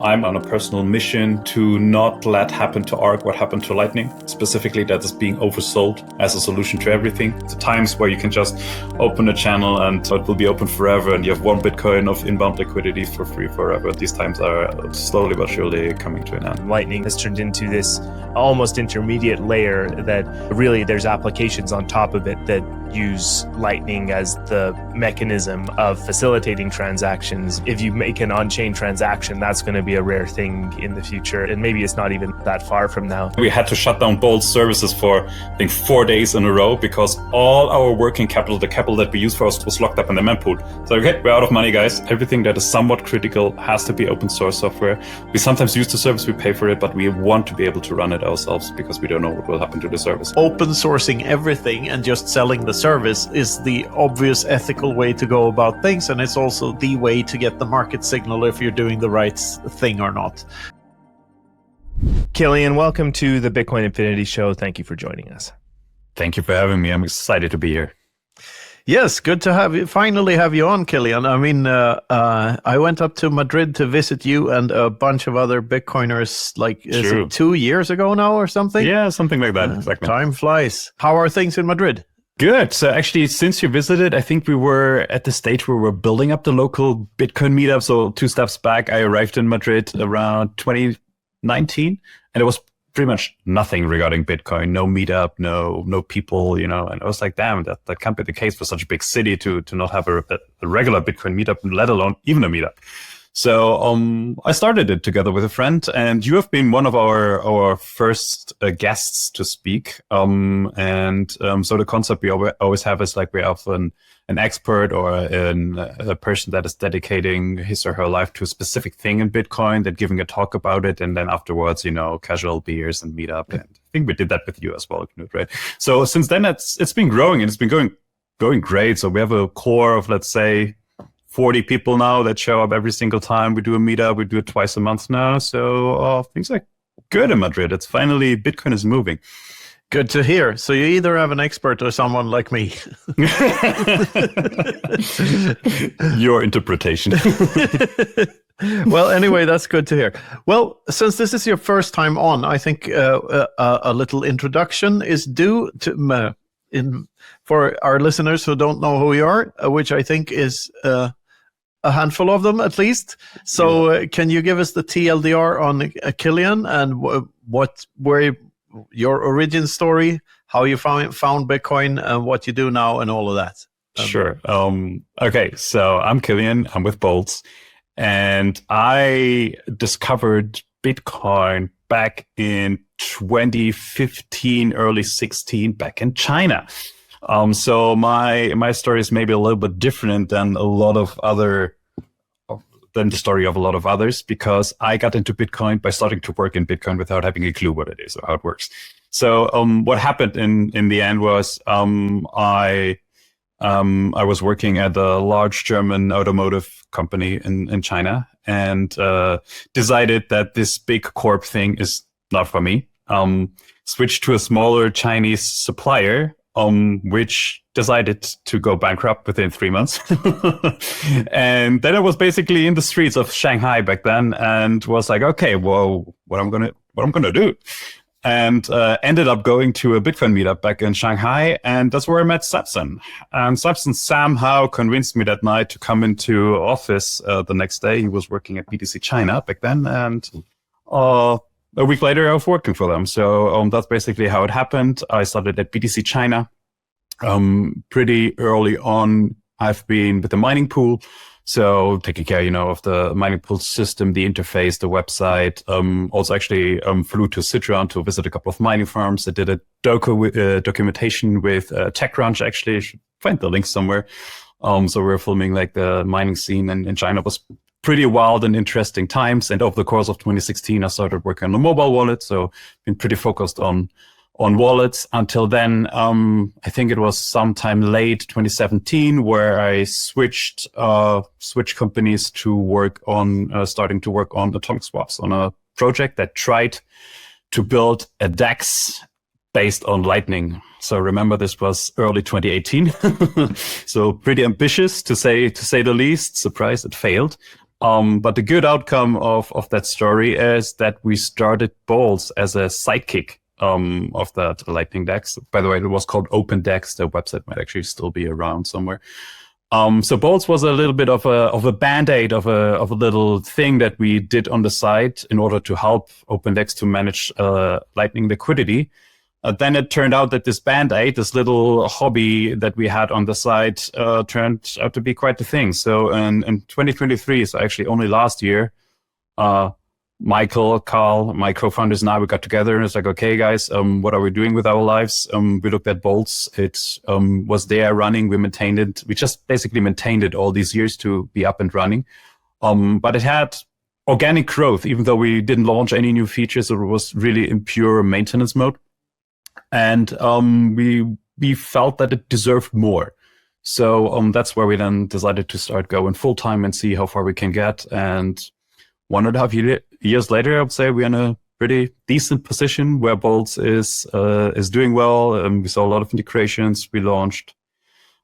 I'm on a personal mission to not let happen to ARC what happened to Lightning, specifically that is being oversold as a solution to everything. The times where you can just open a channel and it will be open forever and you have 1 Bitcoin of inbound liquidity for free forever. These times are slowly but surely coming to an end. Lightning has turned into this almost intermediate layer that really there's applications on top of it that use Lightning as the mechanism of facilitating transactions. If you make an on-chain transaction, that's going to be a rare thing in the future, and maybe it's not even that far from now. We had to shut down Boltz services for, I think, 4 days in a row because all our working capital, the capital that we use for us, was locked up in the mempool. So, okay, we're out of money, guys. Everything that is somewhat critical has to be open source software. We sometimes use the service, we pay for it, but we want to be able to run it ourselves because we don't know what will happen to the service. Open sourcing everything and just selling the service is the obvious ethical way to go about things, and it's also the way to get the market signal if you're doing the right thing or not. Killian, welcome to the Bitcoin Infinity Show. Thank you for joining us. Thank you for having me. I'm excited to be here. Yes, good to finally have you on, Killian. I mean, I went up to Madrid to visit you and a bunch of other Bitcoiners, is it 2 years ago now or something? Yeah, something like that. Exactly. Time flies. How are things in Madrid? Good. So actually, since you visited, I think we were at the stage where we're building up the local Bitcoin meetup. So 2 steps back, I arrived in Madrid around 2019, and it was pretty much nothing regarding Bitcoin. No meetup, no people, and I was like, damn, that can't be the case for such a big city to not have a regular Bitcoin meetup, let alone even a meetup. So I started it together with a friend, and you have been one of our first guests to speak. So the concept we always have is like we have an expert or a person that is dedicating his or her life to a specific thing in Bitcoin, then giving a talk about it, and then afterwards, casual beers and meet up. And I think we did that with you as well, Knut, right? So since then, it's been growing and it's been going great. So we have a core of, let's say, 40 people now that show up every single time we do a meetup. We do it twice a month now. So things are good in Madrid. It's finally, Bitcoin is moving. Good to hear. So you either have an expert or someone like me. Your interpretation. Well, anyway, that's good to hear. Well, since this is your first time on, I think a little introduction is due to for our listeners who don't know who you are, which I think is a handful of them at least. So can you give us the TLDR on Killian and where your origin story, how you found Bitcoin, and what you do now, and all of that? Sure. Okay, so I'm Killian. I'm with Boltz, and I discovered Bitcoin back in 2015, early 16, back in China. So my story is maybe a little bit different than the story of a lot of others, because I got into Bitcoin by starting to work in Bitcoin without having a clue what it is or how it works. So what happened in the end was I was working at a large German automotive company in China, and decided that this big corp thing is not for me. Switched to a smaller Chinese supplier, which decided to go bankrupt within 3 months. And then I was basically in the streets of Shanghai back then, and was like, okay, well, what I'm gonna do? And ended up going to a Bitcoin meetup back in Shanghai, and that's where I met Sabson. And Sabson somehow convinced me that night to come into office the next day. He was working at BTC China back then, and a week later, I was working for them. So that's basically how it happened. I started at BTC China. Pretty early on, I've been with the mining pool. So taking care, of the mining pool system, the interface, the website. Also actually flew to Sichuan to visit a couple of mining farms. I did a documentation with TechCrunch, actually. You should find the link somewhere. So we're filming like the mining scene in China. It was pretty wild and interesting times. And over the course of 2016, I started working on the mobile wallet. So been pretty focused on wallets until then. I think it was sometime late 2017 where I switched companies to starting to work on atomic swaps on a project that tried to build a DEX based on Lightning. So remember, this was early 2018. So pretty ambitious to say the least. Surprised it failed. But the good outcome of that story is that we started Boltz as a sidekick of that Lightning DEX. By the way, it was called Open DEX. The website might actually still be around somewhere. So Boltz was a little bit of a band-aid of a little thing that we did on the side in order to help OpenDex to manage Lightning liquidity. Then it turned out that this band-aid, this little hobby that we had on the side, turned out to be quite the thing. So in 2023, so actually only last year, Michael, Carl, my co-founders and I, we got together and it's like, okay, guys, what are we doing with our lives? We looked at Boltz. It was there running. We maintained it. We just basically maintained it all these years to be up and running. But it had organic growth, even though we didn't launch any new features. It was really in pure maintenance mode. And we felt that it deserved more. So that's where we then decided to start going full time and see how far we can get. And 1.5 years later, I would say we're in a pretty decent position where Boltz is doing well. We saw a lot of integrations. We launched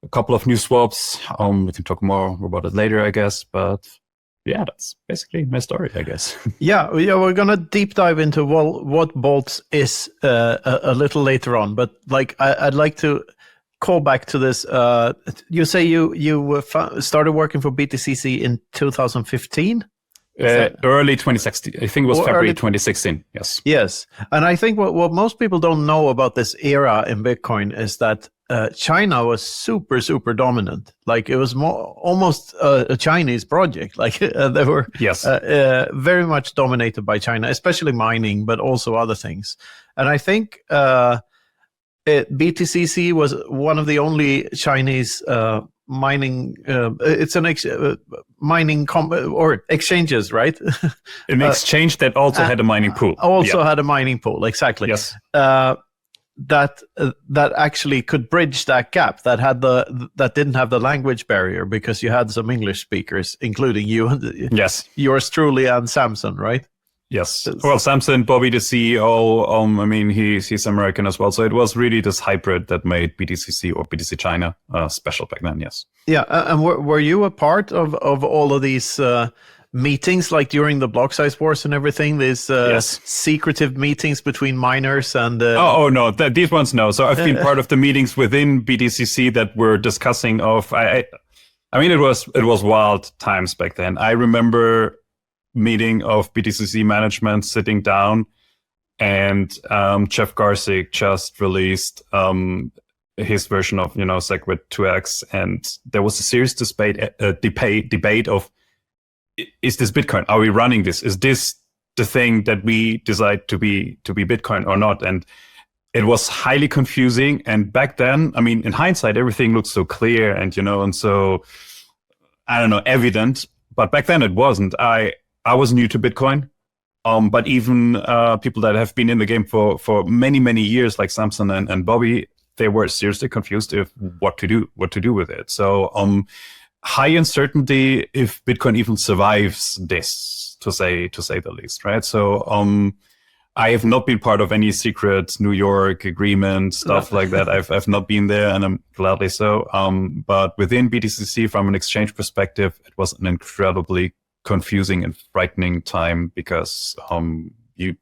a couple of new swaps. We can talk more about it later, I guess. But yeah, that's basically my story, I guess. Yeah, we're gonna deep dive into what Boltz is a little later on. But like, I'd like to call back to this. You say you started working for BTCC in 2015. Early 2016. I think it was February 2016. Yes. Yes. And I think what most people don't know about this era in Bitcoin is that China was super, super dominant. Like it was almost a Chinese project. Like they were very much dominated by China, especially mining, but also other things. And I think BTCC was one of the only Chinese mining it's an mining or exchanges, right? An exchange that also had a mining pool. Had a mining pool, exactly. Yes. That actually could bridge that gap, that didn't have the language barrier because you had some English speakers, including you and yours truly and Samson, right? Yes. Well, Samson, Bobby, the CEO, I mean, he's American as well. So it was really this hybrid that made BTCC or BTC China special back then, yes. Yeah. And were you a part of all of these meetings, like during the block size wars and everything? These secretive meetings between miners and... no, these ones, no. So I've been part of the meetings within BTCC that were discussing of... I mean, it was wild times back then. I remember... meeting of BTCC management sitting down, and Jeff Garzik just released his version of SegWit 2x, and there was a serious debate of, is this Bitcoin? Are we running this? Is this the thing that we decide to be Bitcoin or not? And it was highly confusing. And back then, I mean, in hindsight, everything looked so clear and and so I don't know, evident. But back then it wasn't. I was new to Bitcoin, but even people that have been in the game for many, many years, like Samson and Bobby, they were seriously confused of what to do with it. So high uncertainty if Bitcoin even survives this, to say the least, right? So I have not been part of any secret New York agreement, stuff like that. I've not been there, and I'm gladly so. But within BTCC, from an exchange perspective, it was an incredibly confusing and frightening time because you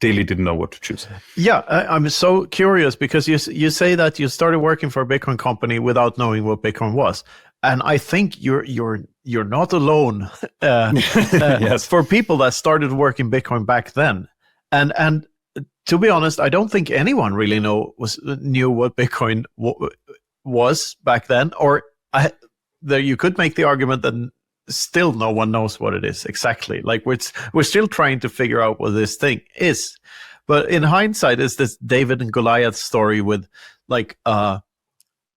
clearly didn't know what to choose. Yeah, I'm so curious because you say that you started working for a Bitcoin company without knowing what Bitcoin was, and I think you're not alone. Yes, for people that started working Bitcoin back then, and to be honest, I don't think anyone really knew what Bitcoin was back then. Or you could make the argument that still no one knows what it is exactly. Like we're still trying to figure out what this thing is. But in hindsight, it's this David and Goliath story with like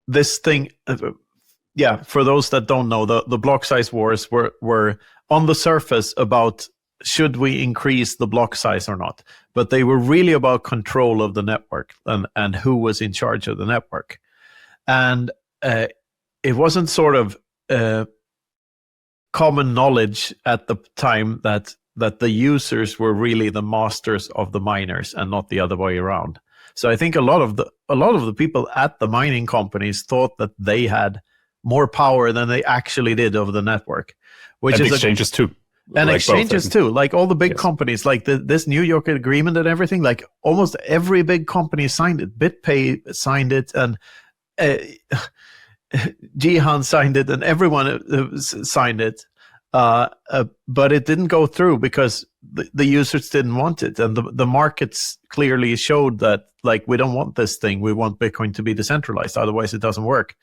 this thing. For those that don't know, the block size wars were on the surface about should we increase the block size or not, but they were really about control of the network and who was in charge of the network. And it wasn't sort of common knowledge at the time that the users were really the masters of the miners and not the other way around. So I think a lot of the people at the mining companies thought that they had more power than they actually did over the network, which and is exchanges too. And like exchanges too, like all the big companies, like this New York agreement and everything, like almost every big company signed it. BitPay signed it, and Jihan signed it, and everyone signed it. But it didn't go through because the users didn't want it. And the markets clearly showed that, like, we don't want this thing. We want Bitcoin to be decentralized. Otherwise, it doesn't work.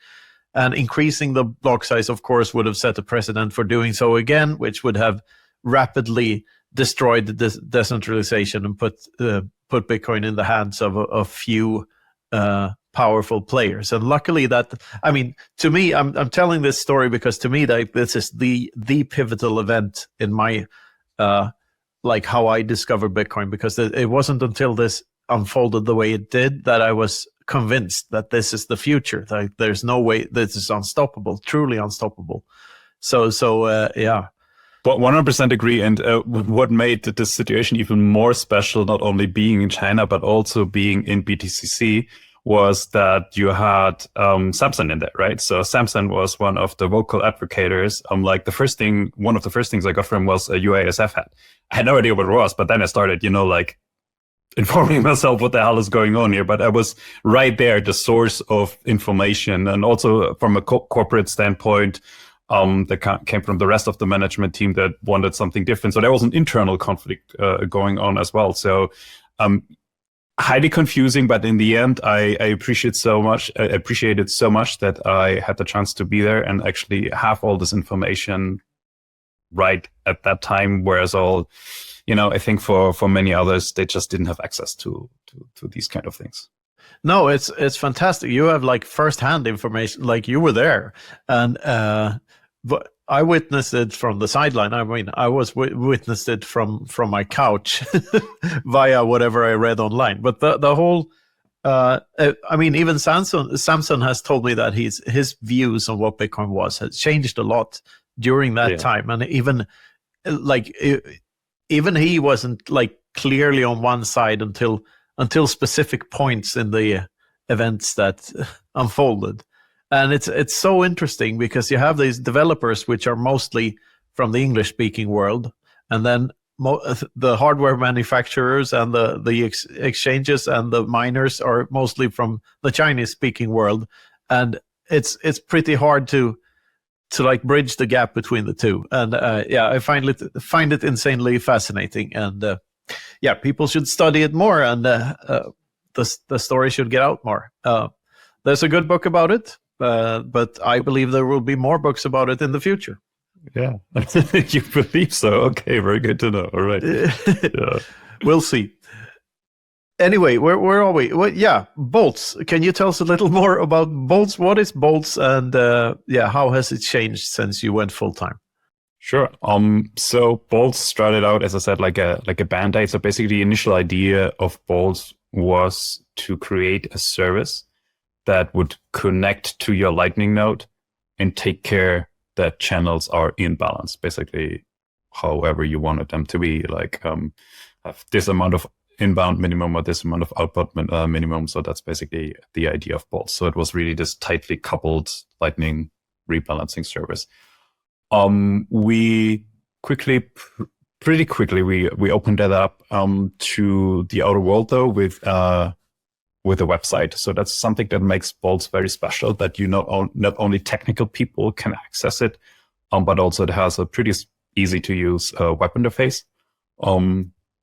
And increasing the block size, of course, would have set a precedent for doing so again, which would have rapidly destroyed the decentralization and put Bitcoin in the hands of a few powerful players. And luckily to me, I'm telling this story because to me, this is the pivotal event in my, like how I discovered Bitcoin, because it wasn't until this unfolded the way it did that I was convinced that this is the future. Like, there's no way this is unstoppable, truly unstoppable. So yeah. But 100% agree. And what made this situation even more special, not only being in China, but also being in BTCC, was that you had Samson in there, right? So Samson was one of the vocal advocators. Like one of the first things I got from him was a UASF hat. I had no idea what it was, but then I started, like informing myself what the hell is going on here. But I was right there, the source of information, and also from a corporate standpoint, that came from the rest of the management team that wanted something different. So there was an internal conflict going on as well. So highly confusing, but in the end, I appreciated so much that I had the chance to be there and actually have all this information right at that time. Whereas I think for many others, they just didn't have access to these kind of things. No, it's fantastic. You have like firsthand information, like you were there, and but I witnessed it from the sideline. I mean, I witnessed it from my couch via whatever I read online. But the whole, even Samson has told me that his views on what Bitcoin has changed a lot during that time, and even he wasn't like clearly on one side until specific points in the events that unfolded. And it's so interesting because you have these developers, which are mostly from the English-speaking world, and then the hardware manufacturers and the exchanges and the miners are mostly from the Chinese-speaking world, and it's pretty hard to like bridge the gap between the two. And I find it insanely fascinating, and people should study it more, and the story should get out more. There's a good book about it. But I believe there will be more books about it in the future. Yeah, you believe so? Okay, very good to know. All right, yeah. We'll see. Anyway, where are we? Well, Boltz. Can you tell us a little more about Boltz? What is Boltz, and how has it changed since you went full time? Sure. So Boltz started out, as I said, like a Band-Aid. So basically, the initial idea of Boltz was to create a service that would connect to your Lightning node and take care that channels are in balance, basically however you wanted them to be, like have this amount of inbound minimum or this amount of outbound minimum. So that's basically the idea of Boltz. So it was really this tightly coupled Lightning rebalancing service. We pretty quickly, we opened that up to the outer world, though, with a website. So that's something that makes Boltz very special, that not only technical people can access it, but also it has a pretty easy to use web interface,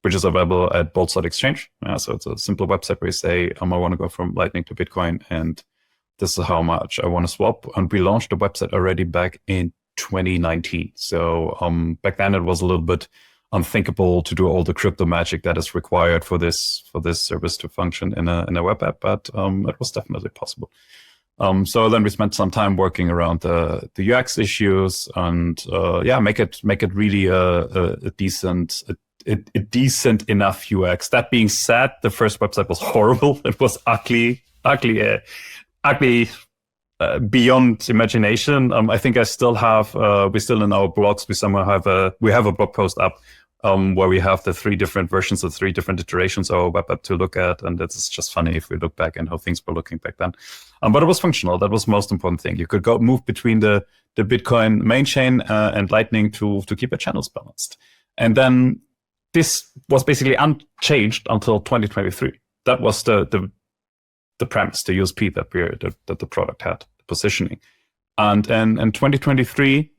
which is available at Boltz Exchange. So it's a simple website where you say, I want to go from Lightning to Bitcoin, and this is how much I want to swap. And we launched the website already back in 2019. So back then it was a little bit unthinkable to do all the crypto magic that is required for this service to function in a web app, but it was definitely possible. So then we spent some time working around the UX issues and make it really a decent enough UX. That being said, the first website was horrible. It was ugly beyond imagination. I think I still have we still in our blogs we have a blog post up where we have the 3 different versions of 3 different iterations of our web app to look at. And it's just funny if we look back and how things were looking back then. But it was functional. That was the most important thing. You could move between the Bitcoin main chain and Lightning to keep your channels balanced. And then this was basically unchanged until 2023. That was the premise, the USP that the product had, the positioning. And in 2023,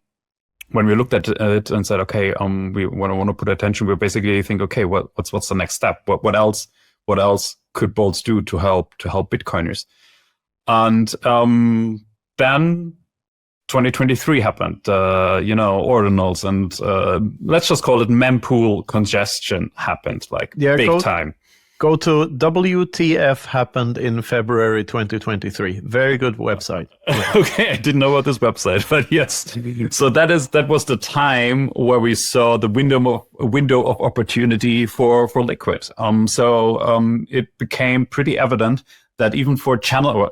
when we looked at it and said, okay, we want to put attention, we basically think, okay, what's the next step? What else could Boltz do to help Bitcoiners? And then 2023 happened. Ordinals and let's just call it mempool congestion happened, big time. Go to WTF happened in February 2023. Very good website. Okay, I didn't know about this website, but yes. So that was the time where we saw the window of opportunity for Liquid. It became pretty evident that even for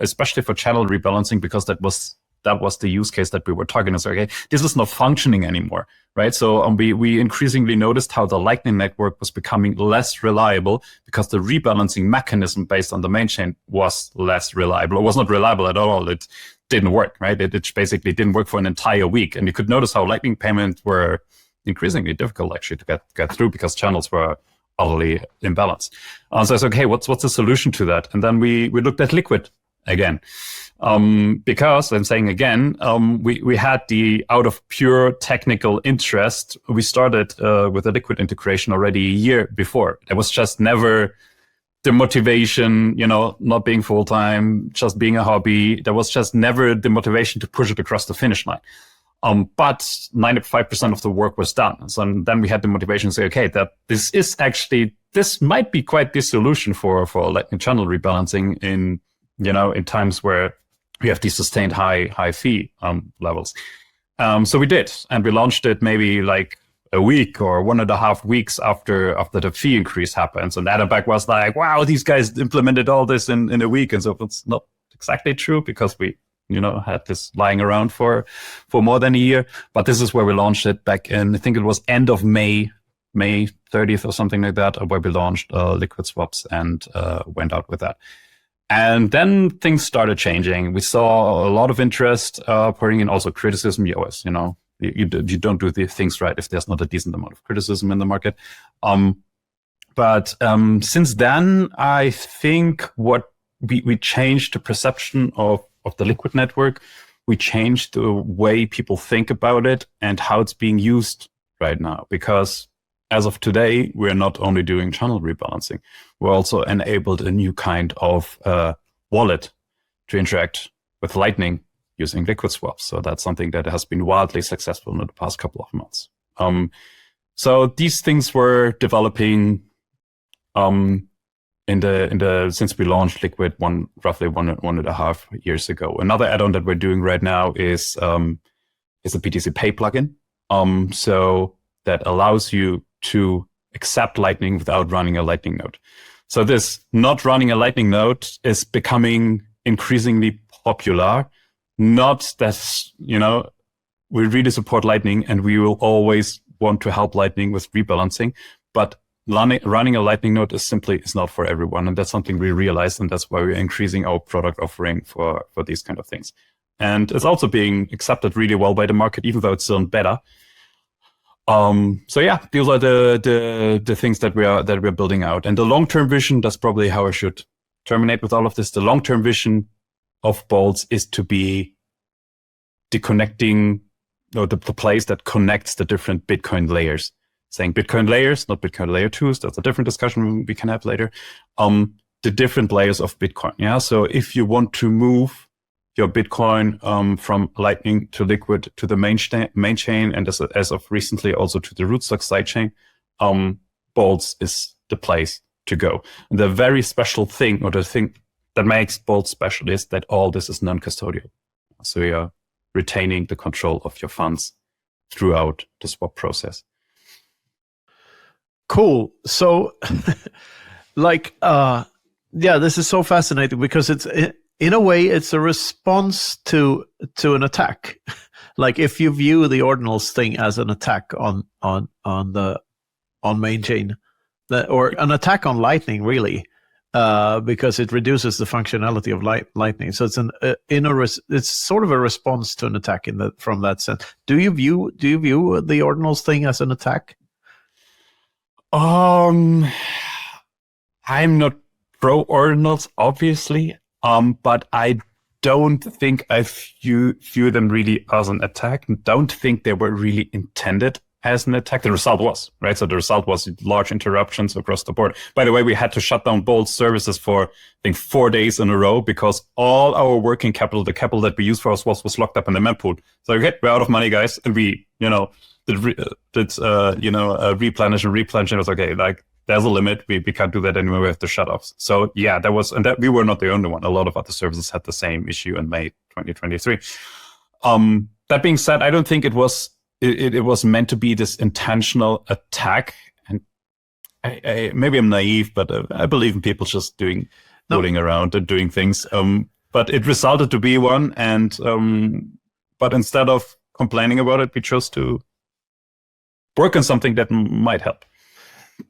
especially for channel rebalancing, because that was the use case that we were targeting. So, okay, this is not functioning anymore, right? So we increasingly noticed how the Lightning Network was becoming less reliable because the rebalancing mechanism based on the main chain was less reliable. It was not reliable at all. It didn't work, right? It basically didn't work for an entire week. And you could notice how Lightning payments were increasingly difficult actually to get through because channels were utterly imbalanced. So I said, okay, what's the solution to that? And then we looked at Liquid again. Because I'm saying again, we had out of pure technical interest, we started with the Liquid integration already a year before. There was just never the motivation, not being full time, just being a hobby. There was just never the motivation to push it across the finish line. But 95% of the work was done. So then we had the motivation to say, okay, that this might be quite the solution for Lightning channel rebalancing in times where we have these sustained high fee levels. So we did, and we launched it maybe like a week or 1.5 weeks after the fee increase happened. So Natterback was like, wow, these guys implemented all this in a week. And so it's not exactly true because we, had this lying around for more than a year. But this is where we launched it back in, I think it was end of May 30th or something like that, where we launched Liquid Swaps and went out with that. And then things started changing. We saw a lot of interest, pouring in also criticism. You don't do the things right if there's not a decent amount of criticism in the market. But since then, I think what we changed the perception of the Liquid network. We changed the way people think about it and how it's being used right now. Because as of today, we're not only doing channel rebalancing, we're also enabled a new kind of wallet to interact with Lightning using Liquid Swaps. So that's something that has been wildly successful in the past couple of months. So these things were developing since we launched Liquid roughly 1.5 years ago. Another add-on that we're doing right now is a BTC Pay plugin. So that allows you to accept Lightning without running a Lightning node. So this not running a Lightning node is becoming increasingly popular. Not that, we really support Lightning and we will always want to help Lightning with rebalancing, but running a Lightning node is not for everyone. And that's something we realized, and that's why we're increasing our product offering for these kind of things. And it's also being accepted really well by the market, even though it's still beta. So yeah, these are the things that we're building out. And the long-term vision, that's probably how I should terminate with all of this. The long-term vision of Boltz is to be the place that connects the different Bitcoin layers. Saying Bitcoin layers, not Bitcoin layer 2s. That's a different discussion we can have later. The different layers of Bitcoin. Yeah. So if you want to move your Bitcoin from Lightning to Liquid to the main chain, and as of recently also to the Rootstock sidechain, Boltz is the place to go. And the very special thing, or the thing that makes Boltz special, is that all this is non-custodial. So you're retaining the control of your funds throughout the swap process. Cool. So, this is so fascinating because it's, in a way, it's a response to an attack. Like if you view the Ordinals thing as an attack on the main chain, or an attack on Lightning, really, because it reduces the functionality of Lightning. So it's it's sort of a response to an attack from that sense. Do you view the Ordinals thing as an attack? I'm not pro Ordinals, obviously, but I don't think I view them really as an attack. Don't think they were really intended as an attack. The result was, right? So the result was large interruptions across the board. By the way, we had to shut down Boltz services for, I think, 4 days in a row because all our working capital, the capital that we used for us was locked up in the mempool. So, okay, we're out of money, guys. And we, replenish. It was okay, like, there's a limit. We can't do that anymore. We have to shut off. So yeah, that we were not the only one. A lot of other services had the same issue in May 2023. That being said, I don't think it was meant to be this intentional attack. And I maybe I'm naive, but I believe in people just fooling around and doing things. But it resulted to be one. And but instead of complaining about it, we chose to work on something that might help.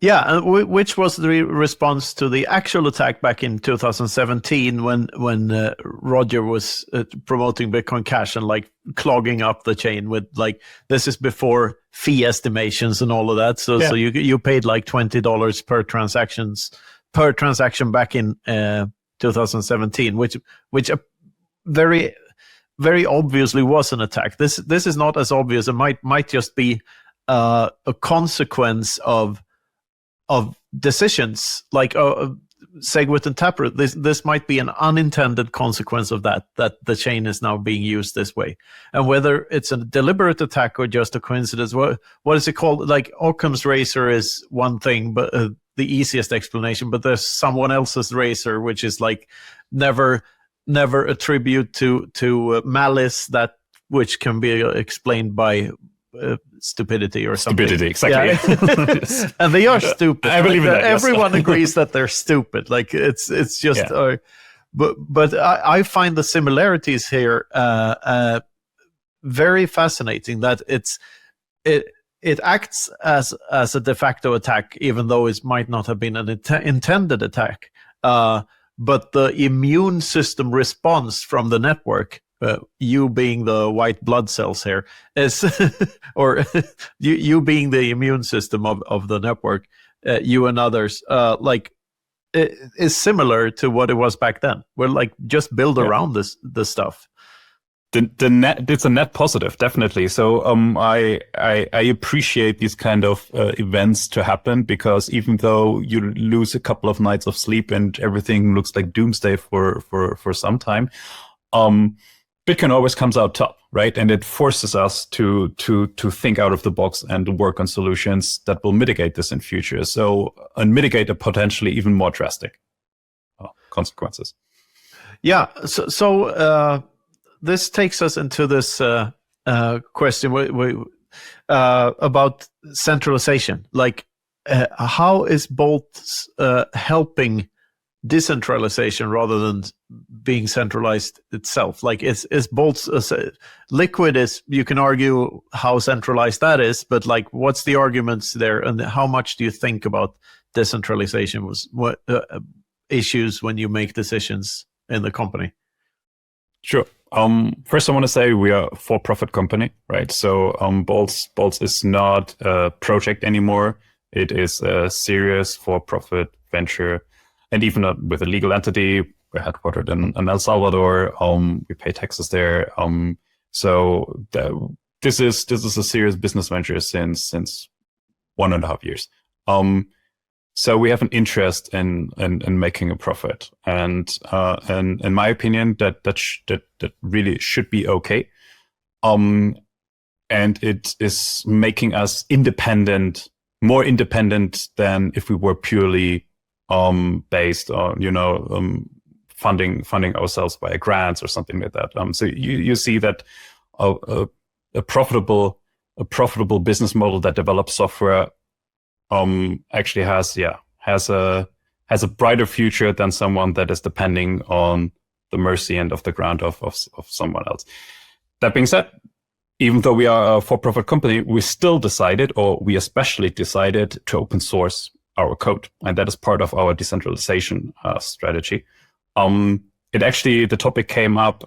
Yeah, which was the response to the actual attack back in 2017 when Roger was promoting Bitcoin Cash and like clogging up the chain with like, this is before fee estimations and all of that. So you paid like $20 per transaction back in 2017, which very very obviously was an attack. This is not as obvious. It might just be a consequence of decisions like SegWit and Taproot. This might be an unintended consequence of that the chain is now being used this way. And whether it's a deliberate attack or just a coincidence, what is it called? Like Occam's razor is one thing, but the easiest explanation. But there's someone else's razor, which is like never attribute to malice, that which can be explained by stupidity or something. Stupidity, exactly. Yeah. And they are stupid. I believe in that. Everyone agrees that they're stupid. Like it's just. Yeah. But I find the similarities here very fascinating. That it acts as a de facto attack, even though it might not have been an intended attack. But the immune system response from the network, you being the white blood cells here, is, or you being the immune system of the network, you and others, like, it is similar to what it was back then. We're like just build around this stuff. The net, it's a net positive, definitely. So I appreciate these kind of events to happen, because even though you lose a couple of nights of sleep and everything looks like doomsday for some time, Bitcoin always comes out top, right? And it forces us to think out of the box and work on solutions that will mitigate this in future. So, and mitigate a potentially even more drastic consequences. Yeah. So this takes us into this question about centralization. Like, how is Boltz helping decentralization rather than being centralized itself? Like, is Boltz Liquid is, you can argue how centralized that is, but like, what's the arguments there, and how much do you think about decentralization? What issues when you make decisions in the company? Sure. First, I want to say we are a for-profit company, right? So Boltz is not a project anymore. It is a serious for-profit venture, and even with a legal entity. We're headquartered in El Salvador. We pay taxes there. So this is a serious business venture since 1.5 years. So we have an interest in making a profit, and in my opinion, that really should be okay. And it is making us independent, more independent than if we were purely based on funding ourselves by grants or something like that. So you see that a profitable business model that develops software actually has a brighter future than someone that is depending on the mercy and of the grant of someone else. That being said, even though we are a for-profit company, we still decided, or we especially decided, to open source our code. And that is part of our decentralization strategy. The topic came up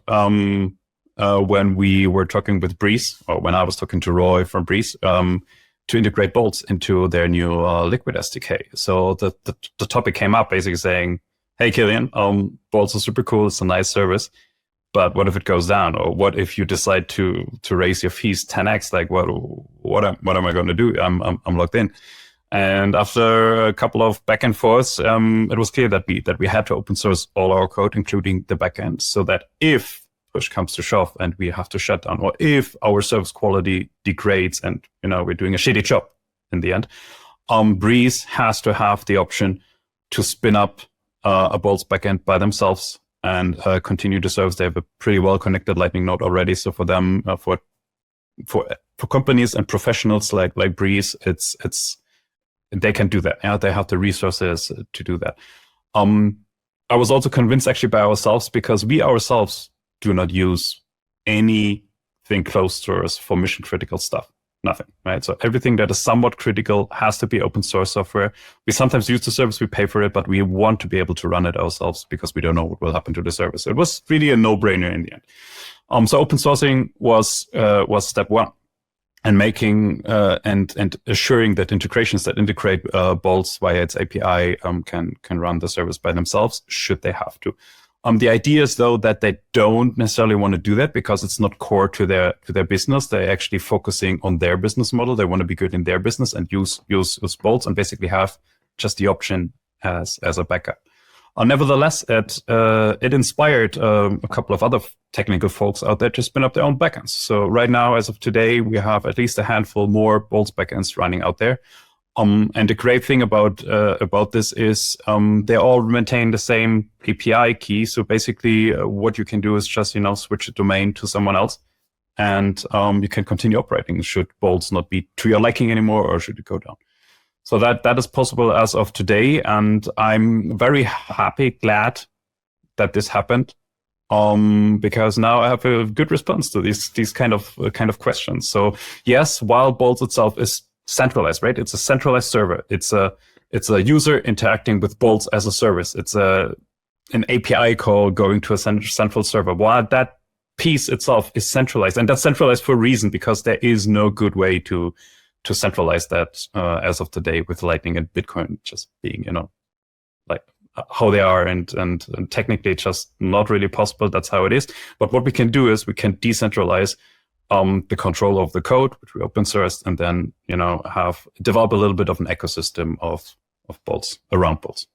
when we were talking with Breeze, or when I was talking to Roy from Breeze, to integrate Boltz into their new Liquid SDK. So the topic came up basically saying, hey, Killian, Boltz is super cool. It's a nice service. But what if it goes down? Or what if you decide to raise your fees 10x? Like, what am I going to do? I'm locked in. And after a couple of back and forths, it was clear that we had to open source all our code, including the backend, so that if push comes to shove and we have to shut down, or if our service quality degrades and we're doing a shitty job in the end, Breeze has to have the option to spin up a Boltz backend by themselves and continue to service. They have a pretty well connected Lightning node already. So for them, for companies and professionals like Breeze, it's they can do that. Yeah, they have the resources to do that. I was also convinced actually by ourselves, because we ourselves do not use anything closed source for mission critical stuff. Nothing, right? So everything that is somewhat critical has to be open source software. We sometimes use the service, we pay for it, but we want to be able to run it ourselves because we don't know what will happen to the service. It was really a no-brainer in the end. So open sourcing was step one, and making and assuring that integrations that integrate Boltz via its API can run the service by themselves, should they have to. The idea is, though, that they don't necessarily want to do that because it's not core to their business. They're actually focusing on their business model. They want to be good in their business and use Boltz and basically have just the option as a backup. Nevertheless, it inspired a couple of other technical folks out there to spin up their own backends. So right now, as of today, we have at least a handful more Boltz backends running out there. And the great thing about this is they all maintain the same API key. So basically, what you can do is just switch the domain to someone else, and you can continue operating. Should Boltz not be to your liking anymore, or should it go down? So that is possible as of today, and I'm very glad that this happened, because now I have a good response to these kind of questions. So yes, while Boltz itself is centralized, right? It's a centralized server. It's a user interacting with Boltz as a service. It's an API call going to a central server. While that piece itself is centralized, and that's centralized for a reason, because there is no good way to centralize that as of today, with Lightning and Bitcoin just being, like how they are, and technically just not really possible. That's how it is. But what we can do is we can decentralize the control of the code, which we open sourced, and then develop a little bit of an ecosystem of Boltz around Boltz.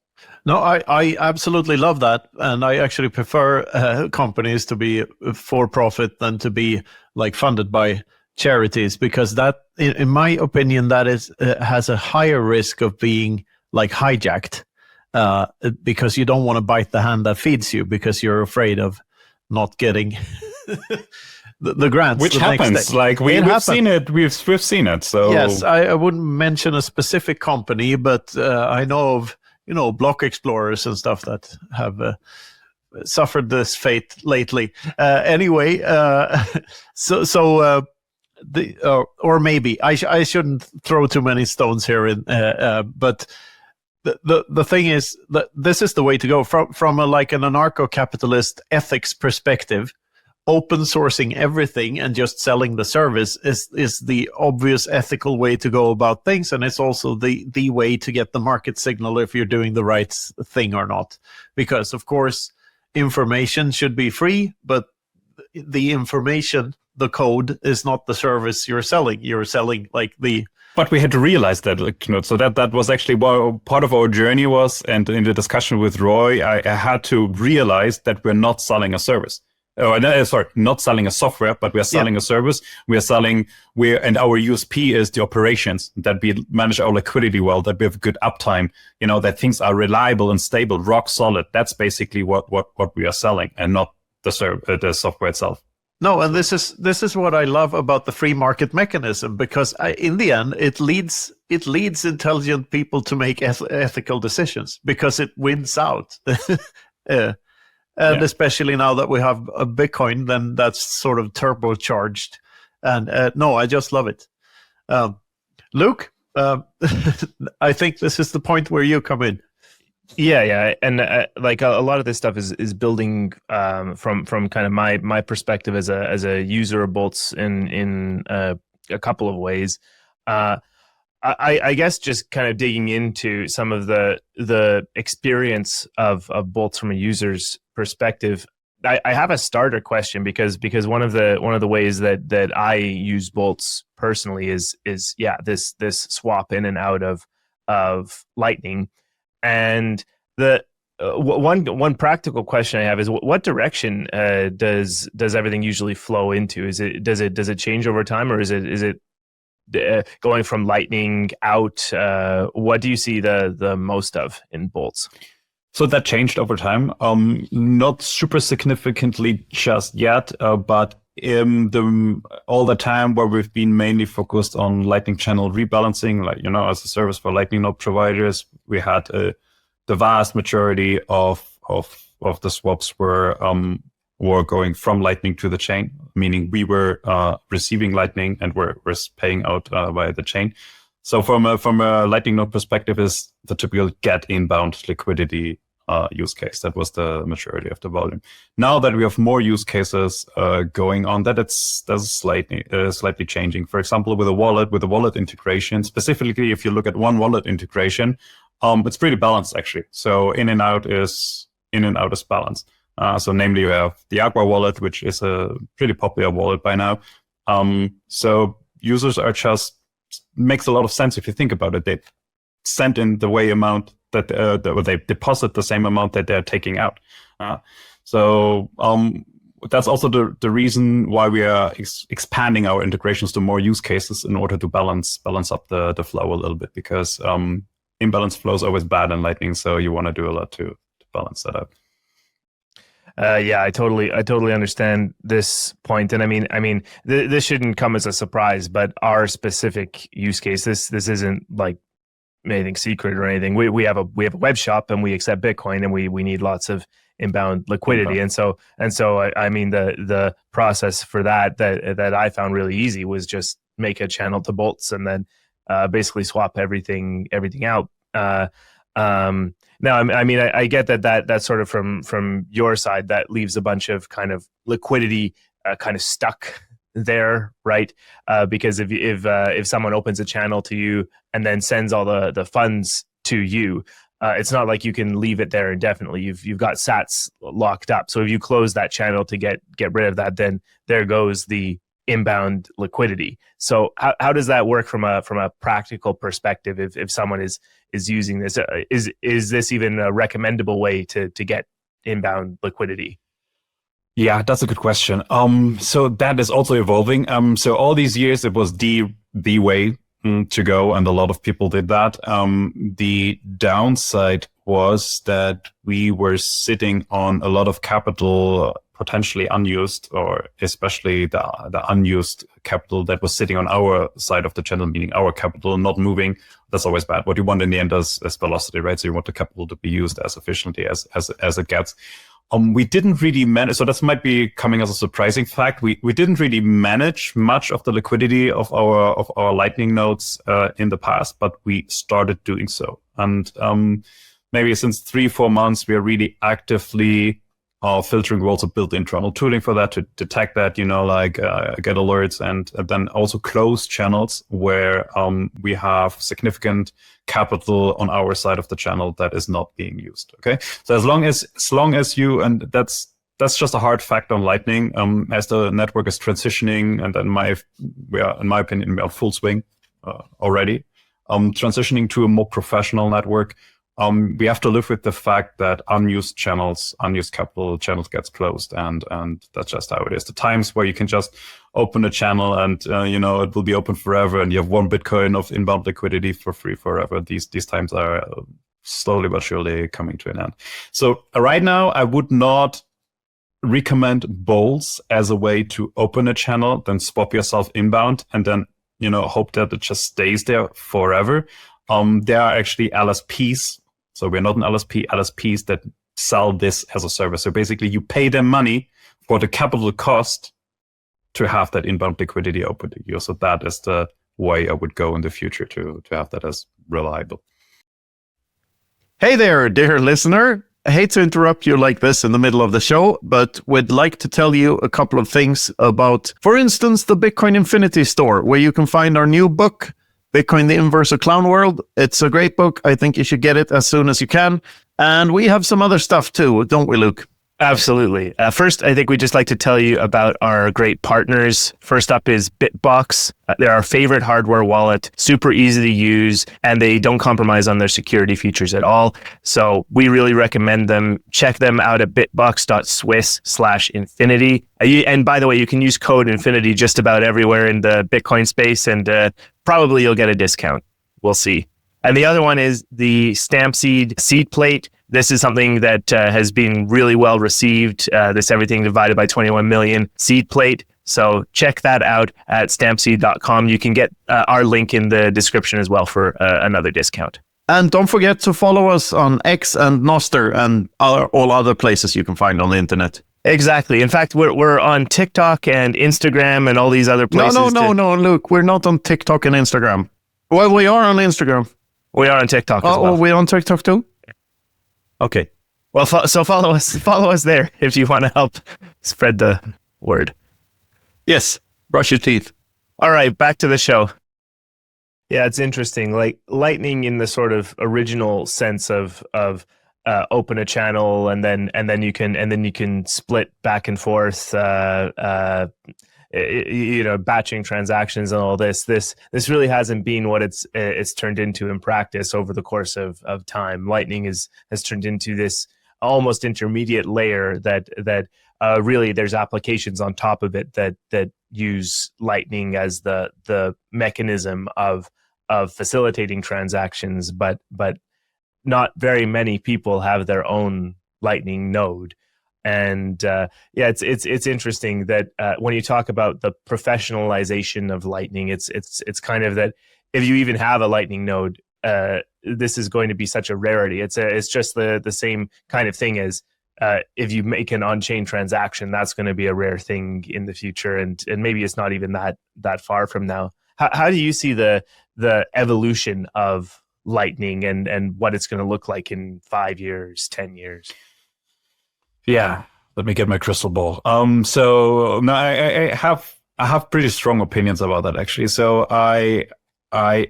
No, I absolutely love that, and I actually prefer companies to be for profit than to be like funded by charities, because that, in my opinion, that is has a higher risk of being like hijacked, because you don't want to bite the hand that feeds you, because you're afraid of not getting the grants, which happens. Like we've seen it. We've seen it. So yes, I wouldn't mention a specific company, but I know of block explorers and stuff that have suffered this fate lately. Anyway, or maybe I shouldn't throw too many stones here. But the thing is that this is the way to go from an anarcho-capitalist ethics perspective. Open sourcing everything and just selling the service is the obvious ethical way to go about things, and it's also the way to get the market signal if you're doing the right thing or not. Because of course, information should be free, but the information, the code, is not the service you're selling. You're selling But we had to realize that, Knut. So that was actually part of our journey was, and in the discussion with Roy, I had to realize that we're not selling a service. Not selling a software, but we are selling a service. And our USP is the operations, that we manage our liquidity well, that we have good uptime, that things are reliable and stable, rock solid. That's basically what we are selling, and not the software itself. No, and this is what I love about the free market mechanism, because in the end it leads intelligent people to make ethical decisions, because it wins out. And especially now that we have a Bitcoin, then that's sort of turbocharged And no, I just love it. Luke, I think this is the point where you come in. Yeah, and like a lot of this stuff is building from kind of my perspective as a user of Boltz in a couple of ways. I guess just kind of digging into some of the experience of Boltz from a user's perspective. I have a starter question because one of the ways that I use Boltz personally is this swap in and out of Lightning. And the one practical question I have is what direction does everything usually flow into? Does it change over time, or is it going from Lightning out? What do you see the most of in Boltz? So that changed over time, not super significantly just yet, but in all the time where we've been mainly focused on Lightning channel rebalancing, like, as a service for Lightning node providers, we had the vast majority of the swaps were going from Lightning to the chain, meaning we were receiving Lightning and we're paying out via the chain. So from a Lightning node perspective, is the typical get inbound liquidity use case. That was the majority of the volume. Now that we have more use cases going on, that's slightly changing. For example, with a wallet integration, specifically if you look at one wallet integration, it's pretty balanced actually. So in and out is balanced. So namely, you have the Aqua wallet, which is a pretty popular wallet by now. So users are makes a lot of sense if you think about it. They send in the way amount that they deposit the same amount that they're taking out. So that's also the reason why we are expanding our integrations to more use cases in order to balance up the flow a little bit, because imbalanced flow is always bad in Lightning. So you want to do a lot to balance that out. Yeah, I totally understand this point, and I mean, this shouldn't come as a surprise, but our specific use case, this isn't like anything secret or anything. We have a web shop and we accept Bitcoin, and we need lots of inbound liquidity, and so I mean the process for that I found really easy was just make a channel to Boltz and then basically swap everything out. Now, I mean, I get that sort of from your side, that leaves a bunch of kind of liquidity kind of stuck there, right? Because if someone opens a channel to you and then sends all the funds to you, it's not like you can leave it there indefinitely. You've got sats locked up. So if you close that channel to get rid of that, then there goes the inbound liquidity. So how does that work from a practical perspective? If someone is using this, is this even a recommendable way to get inbound liquidity? Yeah, that's a good question. So that is also evolving. So all these years it was the way to go, and a lot of people did that. The downside was that we were sitting on a lot of capital, potentially unused, or especially the unused capital that was sitting on our side of the channel, meaning our capital not moving. That's always bad. What you want in the end is velocity, right? So you want the capital to be used as efficiently as it gets. We didn't really manage, so that might be coming as a surprising fact. We didn't really manage much of the liquidity of our Lightning nodes in the past, but we started doing so. And maybe since 3-4 months, we are really actively filtering. We also built internal tooling for that to detect that, get alerts, and then also close channels where we have significant capital on our side of the channel that is not being used. Okay, so as long as you, and that's just a hard fact on Lightning, as the network is transitioning, and then we are, in my opinion, we are full swing already, transitioning to a more professional network. We have to live with the fact that unused capital channels gets closed, and that's just how it is. The times where you can just open a channel and it will be open forever, and you have 1 Bitcoin of inbound liquidity for free forever. These times are slowly but surely coming to an end. So right now, I would not recommend Boltz as a way to open a channel, then swap yourself inbound, and then hope that it just stays there forever. There are actually LSPs. So we're not an LSP, LSPs that sell this as a service. So basically you pay them money for the capital cost to have that inbound liquidity open to you. So that is the way I would go in the future to have that as reliable. Hey there, dear listener. I hate to interrupt you like this in the middle of the show, but would like to tell you a couple of things about, for instance, the Bitcoin Infinity store, where you can find our new book, Bitcoin, the Inverse of Clown World. It's a great book. I think you should get it as soon as you can. And we have some other stuff too, don't we, Luke? Absolutely. First, I think we'd just like to tell you about our great partners. First up is Bitbox. They're our favorite hardware wallet, super easy to use, and they don't compromise on their security features at all. So we really recommend them. Check them out at bitbox.swiss/infinity. And by the way, you can use code Infinity just about everywhere in the Bitcoin space, and probably you'll get a discount. We'll see. And the other one is the Stampseed seed plate. This is something that has been really well received. This everything divided by 21 million seed plate. So check that out at stampseed.com. You can get our link in the description as well for another discount. And don't forget to follow us on X and Noster and all other places you can find on the internet. Exactly. In fact, we're on TikTok and Instagram and all these other places. No, Luke. We're not on TikTok and Instagram. Well, we are on Instagram. We are on TikTok as well. Oh, we're on TikTok too? Okay. Well, so follow us there if you want to help spread the word. Yes. Brush your teeth. All right, back to the show. Yeah, it's interesting. Like Lightning in the sort of original sense of open a channel and then you can split back and forth. Batching transactions and all this. This really hasn't been what it's turned into in practice over the course of time. Lightning has turned into this almost intermediate layer that really there's applications on top of it that use Lightning as the mechanism of facilitating transactions, but not very many people have their own Lightning node. And it's interesting that when you talk about the professionalization of Lightning, it's kind of that if you even have a Lightning node, this is going to be such a rarity. It's just the same kind of thing as if you make an on-chain transaction, that's going to be a rare thing in the future, and maybe it's not even that far from now. How do you see the evolution of Lightning and what it's going to look like in 5 years, 10 years? Yeah, let me get my crystal ball. So no, I have pretty strong opinions about that actually. So I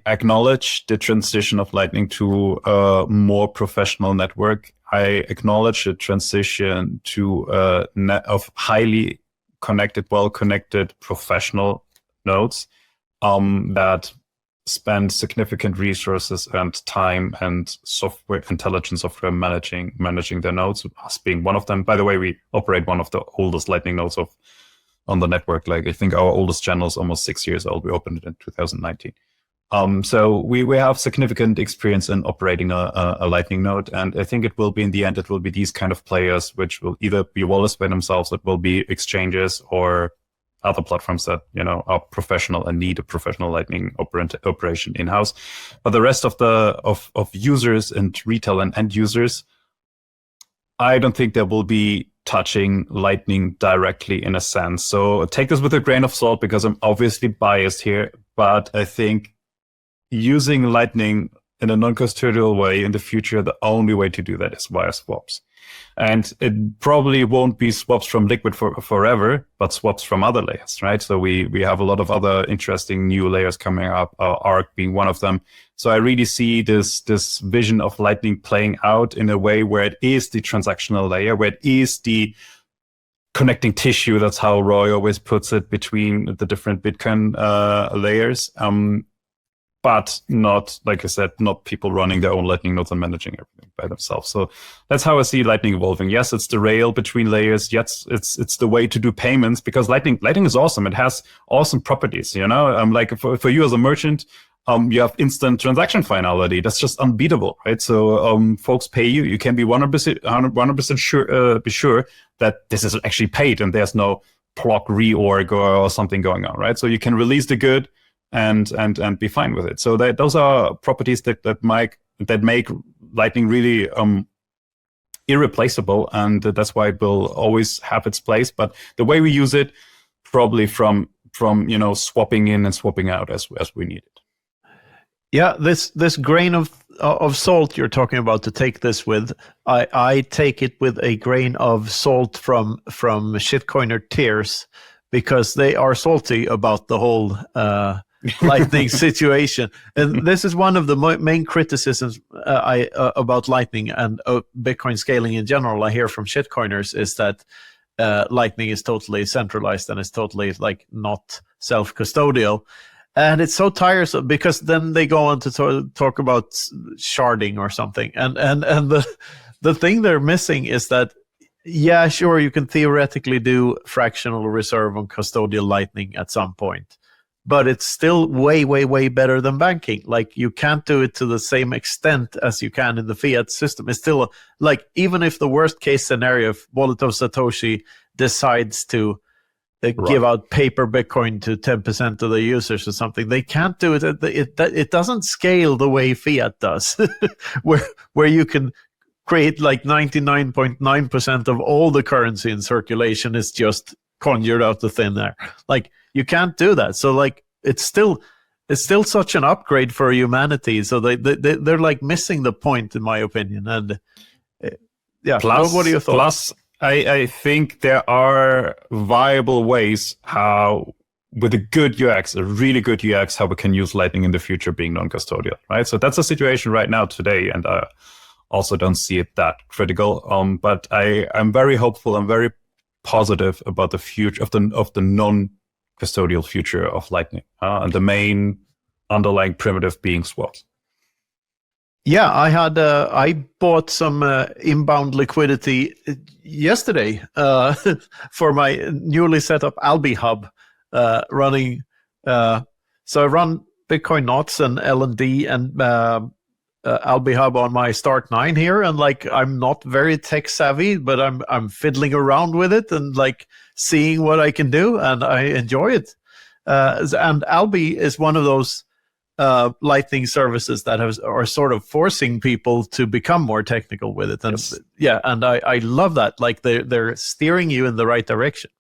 acknowledge the transition of Lightning to a more professional network. I acknowledge the transition to a net of highly connected, well-connected professional nodes that spend significant resources and time and software, intelligent software managing their nodes, us being one of them. By the way, we operate one of the oldest Lightning nodes on the network. Like I think our oldest channel is almost 6 years old. We opened it in 2019. So we have significant experience in operating a Lightning node, and I think it will be in the end, it will be these kind of players which will either be wallets by themselves, it will be exchanges or other platforms that are professional and need a professional Lightning operation in-house. But the rest of of users and retail and end users, I don't think they will be touching Lightning directly in a sense. So take this with a grain of salt because I'm obviously biased here, but I think using Lightning in a non-custodial way in the future, the only way to do that is via swaps. And it probably won't be swaps from Liquid forever, but swaps from other layers, right? So we have a lot of other interesting new layers coming up, ARC being one of them. So I really see this vision of Lightning playing out in a way where it is the transactional layer, where it is the connecting tissue. That's how Roy always puts it between the different Bitcoin layers. But not, like I said, not people running their own Lightning nodes and managing everything by themselves. So that's how I see Lightning evolving. Yes, it's the rail between layers. Yes, it's the way to do payments because Lightning is awesome. It has awesome properties, like for you as a merchant, you have instant transaction finality. That's just unbeatable, right? So folks pay you. You can be 100% sure, be sure that this is actually paid and there's no block reorg or something going on, right? So you can release the good and be fine with it. So those are properties that make Lightning really irreplaceable, and that's why it will always have its place. But the way we use it probably from swapping in and swapping out as we need it. Yeah, this grain of salt you're talking about to take this with, I take it with a grain of salt from shitcoiner Tears, because they are salty about the whole Lightning situation. And this is one of the main criticisms about Lightning and Bitcoin scaling in general I hear from shitcoiners, is that Lightning is totally centralized and is totally not self-custodial. And it's so tiresome, because then they go on to talk about sharding or something. And the thing they're missing is that, yeah, sure, you can theoretically do fractional reserve on custodial Lightning at some point, but it's still way, way, way better than banking. You can't do it to the same extent as you can in the fiat system. It's still even if the worst case scenario, if Wallet of Satoshi decides to give out paper Bitcoin to 10% of the users or something, they can't do it. It doesn't scale the way fiat does, where you can create 99.9% of all the currency in circulation is just conjured out of thin air. You can't do that. So it's still such an upgrade for humanity. So they're missing the point, in my opinion. And yeah, plus, what are your thoughts? Plus, I think there are viable ways how, with a good UX, a really good UX, how we can use Lightning in the future being non-custodial, right? So that's a situation right now today, and I also don't see it that critical. But I'm very hopeful. I'm very positive about the future of the non-custodial future of Lightning, and the main underlying primitive being swaps. Yeah, I bought some inbound liquidity yesterday for my newly set up Albi hub running. So I run Bitcoin Knots and LND and Albi hub on my Start 9 here, and I'm not very tech savvy, but I'm fiddling around with it and seeing what I can do, and I enjoy it. And Albi is one of those Lightning services that are sort of forcing people to become more technical with it, and yes. Yeah, and I love that. They're steering you in the right direction.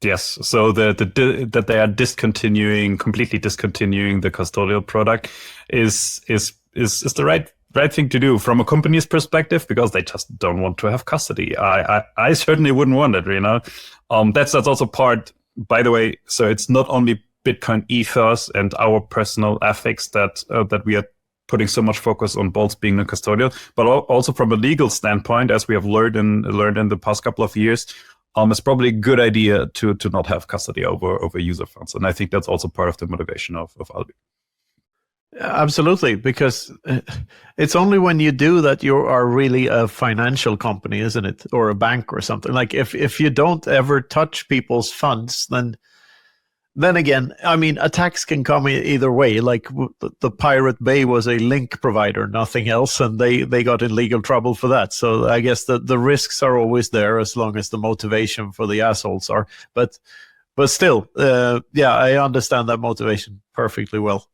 Yes, so that they are completely discontinuing the custodial product is the right thing to do from a company's perspective, because they just don't want to have custody. I certainly wouldn't want it, That's also part, by the way. So it's not only Bitcoin ethos and our personal ethics that we are putting so much focus on Boltz being non-custodial, but also from a legal standpoint, as we have learned in the past couple of years. It's probably a good idea to not have custody over user funds. And I think that's also part of the motivation of Albi. Absolutely, because it's only when you do that you are really a financial company, isn't it? Or a bank or something. If you don't ever touch people's funds, then again, I mean, attacks can come either way. The Pirate Bay was a link provider, nothing else, and they got in legal trouble for that. So I guess the risks are always there, as long as the motivation for the assholes are. But still, yeah, I understand that motivation perfectly well.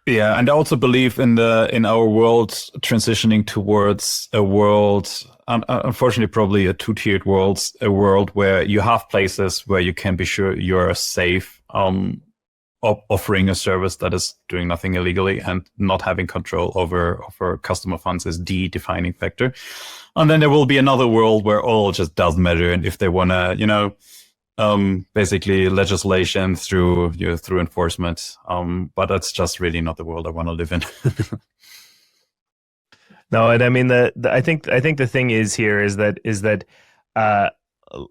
Yeah, and I also believe in our world transitioning towards a world, unfortunately, probably a two-tiered world, a world where you have places where you can be sure you're safe, offering a service that is doing nothing illegally, and not having control over customer funds is the defining factor. And then there will be another world where all just doesn't matter, and if they want to, basically legislation through enforcement. But that's just really not the world I want to live in. No, and I mean I think the thing is that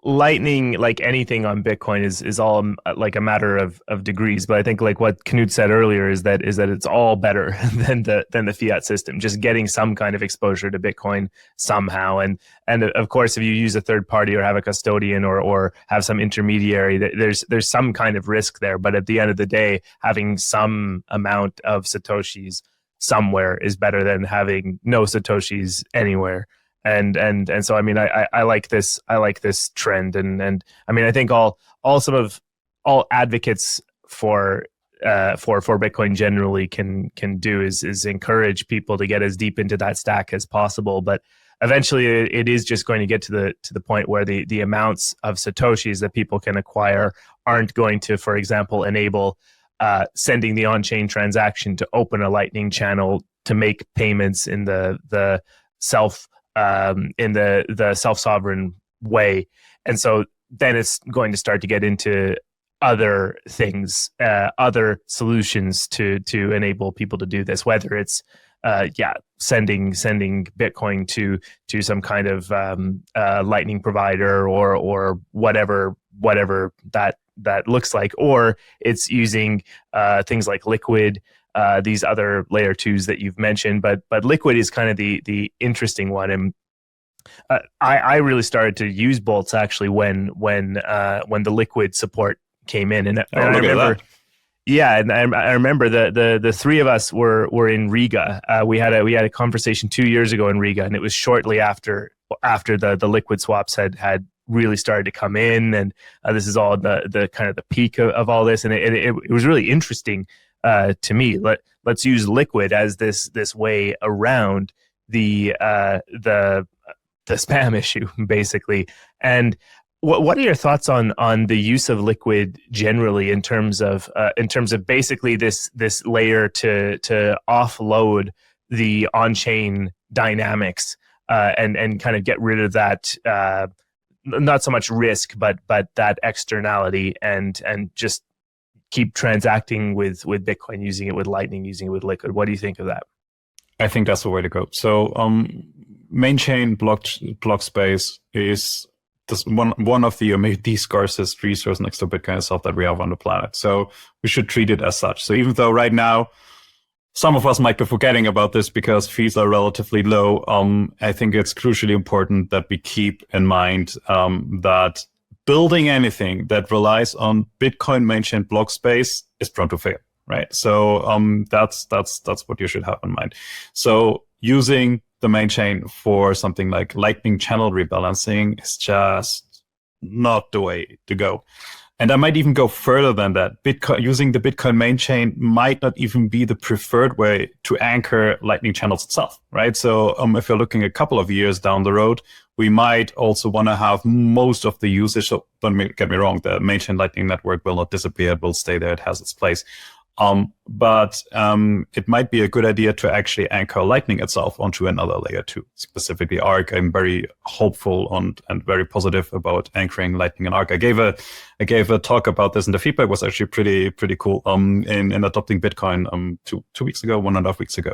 Lightning, like anything on Bitcoin, is all a matter of degrees. But I think what Knut said earlier is that it's all better than the fiat system. Just getting some kind of exposure to Bitcoin somehow, and of course, if you use a third party or have a custodian or have some intermediary, there's some kind of risk there. But at the end of the day, having some amount of Satoshis somewhere is better than having no Satoshis anywhere. And so I mean I like this trend, and I mean I think all advocates for Bitcoin generally can do is encourage people to get as deep into that stack as possible. But eventually it is just going to get to the point where the amounts of Satoshis that people can acquire aren't going to, for example, enable sending the on-chain transaction to open a Lightning channel to make payments in the self-sovereign way. And so then it's going to start to get into other things, other solutions to enable people to do this, whether it's sending Bitcoin to some kind of Lightning provider or whatever that looks like, or it's using things like Liquid, these other layer 2s that you've mentioned, but Liquid is kind of the interesting one. And I really started to use Boltz actually when the Liquid support came in, and I remember. Yeah, and I remember the three of us were in Riga. We had a conversation 2 years ago in Riga, and it was shortly after the Liquid swaps had really started to come in, and this is all the kind of the peak of all this, and it was really interesting to me. Let's use Liquid as this way around the spam issue, basically. And what are your thoughts on the use of Liquid generally in terms of basically this layer to offload the on-chain dynamics and kind of get rid of that not so much risk but that externality and just keep transacting with Bitcoin, using it with Lightning, using it with Liquid? What do you think of that? I think that's the way to go. So main chain block space is one of the maybe the scarcest resource next to Bitcoin itself that we have on the planet. So we should treat it as such. So even though right now some of us might be forgetting about this because fees are relatively low, I think it's crucially important that we keep in mind that building anything that relies on Bitcoin main chain block space is prone to fail, right? So that's what you should have in mind. So using the main chain for something like Lightning channel rebalancing is just not the way to go. And I might even go further than that. Using the Bitcoin main chain might not even be the preferred way to anchor Lightning channels itself, right? So if you're looking a couple of years down the road, we might also want to have most of the usage. So don't get me wrong, the main chain Lightning network will not disappear. It will stay there. It has its place. But it might be a good idea to actually anchor Lightning itself onto another layer 2, specifically Arc. I'm very hopeful and very positive about anchoring Lightning and Arc. I gave a talk about this, and the feedback was actually pretty cool. In adopting Bitcoin 2 weeks ago, 1.5 weeks ago.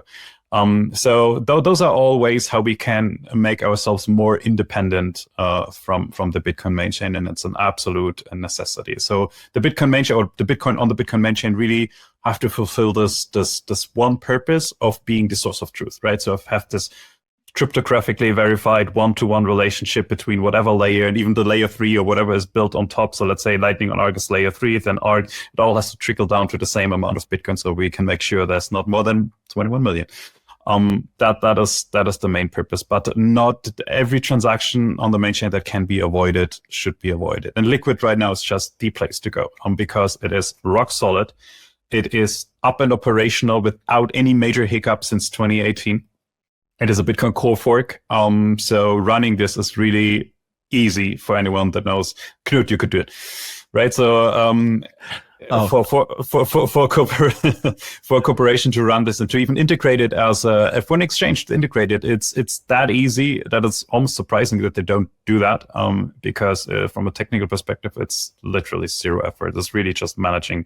So those are all ways how we can make ourselves more independent from the Bitcoin main chain, and it's an absolute necessity. So the Bitcoin main chain or the Bitcoin on the Bitcoin main chain really have to fulfill this one purpose of being the source of truth, right? So have this cryptographically verified one-to-one relationship between whatever layer and even the layer 3 or whatever is built on top. So let's say Lightning on Arc is layer 3, then Arc, it all has to trickle down to the same amount of Bitcoin, so we can make sure there's not more than 21 million. That is the main purpose, but not every transaction on the main chain that can be avoided should be avoided. And Liquid right now is just the place to go because it is rock solid. It is up and operational without any major hiccups since 2018. It is a Bitcoin core fork. So running this is really easy for anyone that knows. Knut, you could do it, right? So for a corporation to run this and to even integrate it as for an exchange to integrate it, it's that easy that it's almost surprising that they don't do that. Because from a technical perspective, it's literally zero effort. It's really just managing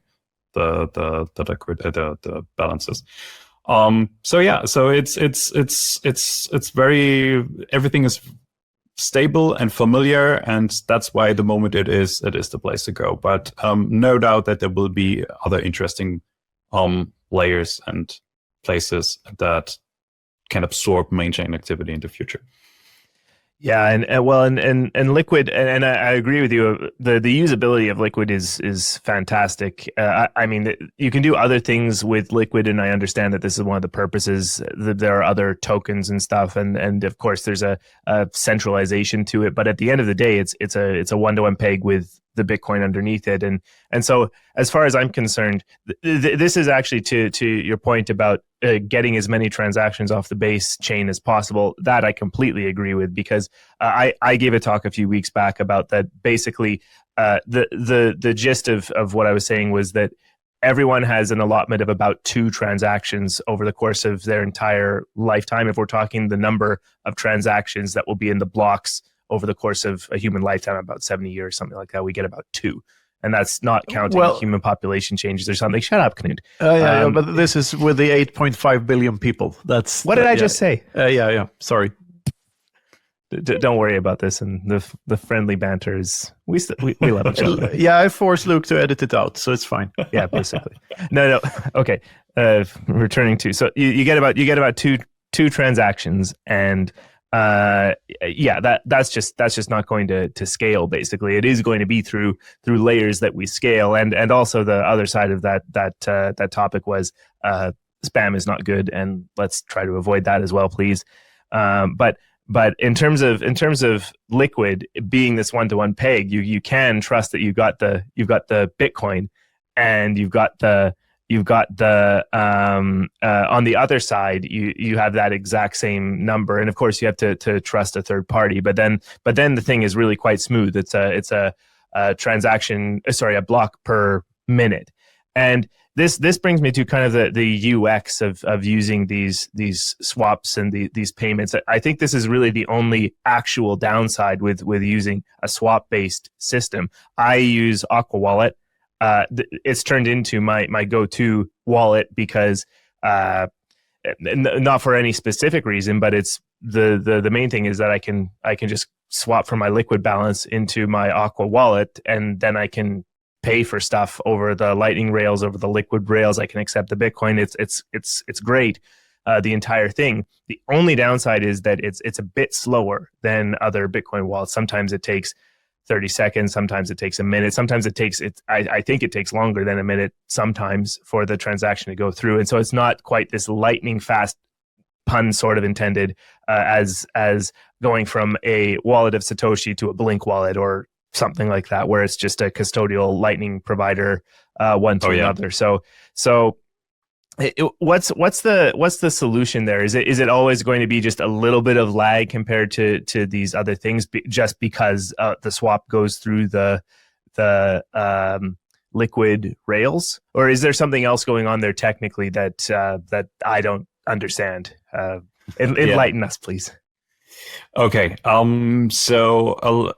the balances. So it's very, everything is stable and familiar, and that's why the moment it is the place to go. But no doubt that there will be other interesting layers and places that can absorb main chain activity in the future. Yeah, and Liquid, and I agree with you. The usability of Liquid is fantastic. I mean, you can do other things with Liquid, and I understand that this is one of the purposes. There are other tokens and stuff, and of course there's a centralization to it. But at the end of the day, it's a one-to-one peg with the Bitcoin underneath it. And so as far as I'm concerned, this is actually to your point about getting as many transactions off the base chain as possible. That I completely agree with, because I gave a talk a few weeks back about that. Basically, the gist of what I was saying was that everyone has an allotment of about 2 transactions over the course of their entire lifetime. If we're talking the number of transactions that will be in the blocks over the course of a human lifetime, about 70 years, something like that, we get about 2. And that's not counting human population changes or something. Shut up, Knut. Yeah, but this is with the 8.5 billion people. That's what did I just say? Yeah. Sorry. Don't worry about this, and the friendly banter is we love each other. Yeah, I forced Luke to edit it out, so it's fine. Yeah, basically. No. Okay. Returning to, so you get about two transactions, and that's just not going to scale. Basically, it is going to be through layers that we scale, and also the other side of that topic was spam is not good, and let's try to avoid that as well, please. But in terms of Liquid being this one-to-one peg, you can trust that you've got the Bitcoin, and you've got the on the other side you have that exact same number, and of course you have to trust a third party. But then the thing is really quite smooth. It's a transaction, a block per minute, and This brings me to kind of the UX of using these swaps and these payments. I think this is really the only actual downside with using a swap-based system. I use Aqua Wallet. It's turned into my go-to wallet because not for any specific reason, but it's the main thing is that I can just swap from my Liquid balance into my Aqua Wallet, and then I can pay for stuff over the Lightning rails, over the Liquid rails. I can accept the Bitcoin. It's great, the entire thing. The only downside is that it's a bit slower than other Bitcoin wallets. Sometimes it takes 30 seconds. Sometimes it takes a minute. Sometimes I think it takes longer than a minute sometimes for the transaction to go through. And so it's not quite this lightning fast, pun sort of intended, as going from a wallet of Satoshi to a Blink wallet or something like that, where it's just a custodial Lightning provider one to another. So what's the solution there? Is it always going to be just a little bit of lag compared to these other things, just because the swap goes through the Liquid rails, or is there something else going on there technically that I don't understand? Enlighten us, please. Okay. So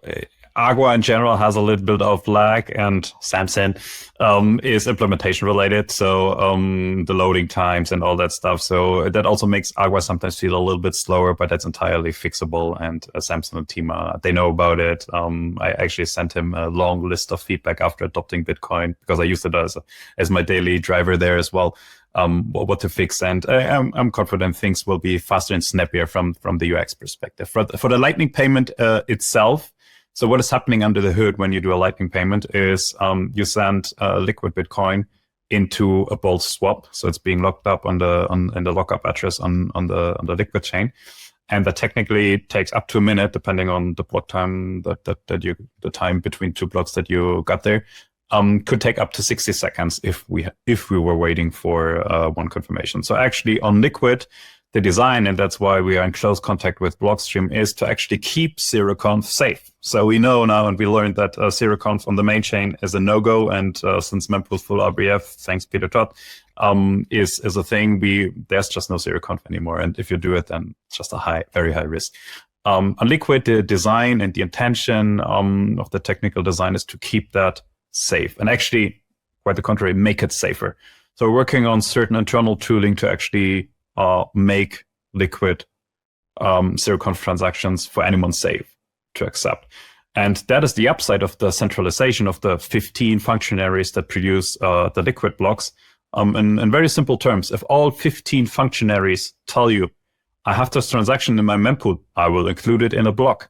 Agua in general has a little bit of lag, and Samson is implementation related. So the loading times and all that stuff. So that also makes Agua sometimes feel a little bit slower, but that's entirely fixable. And Samson and team, they know about it. I actually sent him a long list of feedback after adopting Bitcoin, because I used it as my daily driver there as well. What to fix, and I'm confident things will be faster and snappier from the UX perspective. For the Lightning payment itself. So what is happening under the hood when you do a Lightning payment is you send Liquid Bitcoin into a Boltz swap. So it's being locked up in the lockup address on the Liquid chain, and that technically takes up to a minute, depending on the block time the time between 2 blocks that you got there. Could take up to 60 seconds if we were waiting for one confirmation. So actually on Liquid, the design, and that's why we are in close contact with Blockstream, is to actually keep zeroconf safe. So we know now, and we learned that zeroconf on the main chain is a no-go, and since mempool full RBF, thanks Peter Todd, is a thing. There's just no zeroconf anymore, and if you do it, then it's just a very high risk. On Liquid, the design and the intention of the technical design is to keep that safe, and actually, quite the contrary, make it safer. So we're working on certain internal tooling to actually make Liquid zeroconf transactions for anyone safe to accept. And that is the upside of the centralization of the 15 functionaries that produce the Liquid blocks. In very simple terms, if all 15 functionaries tell you, I have this transaction in my mempool, I will include it in a block.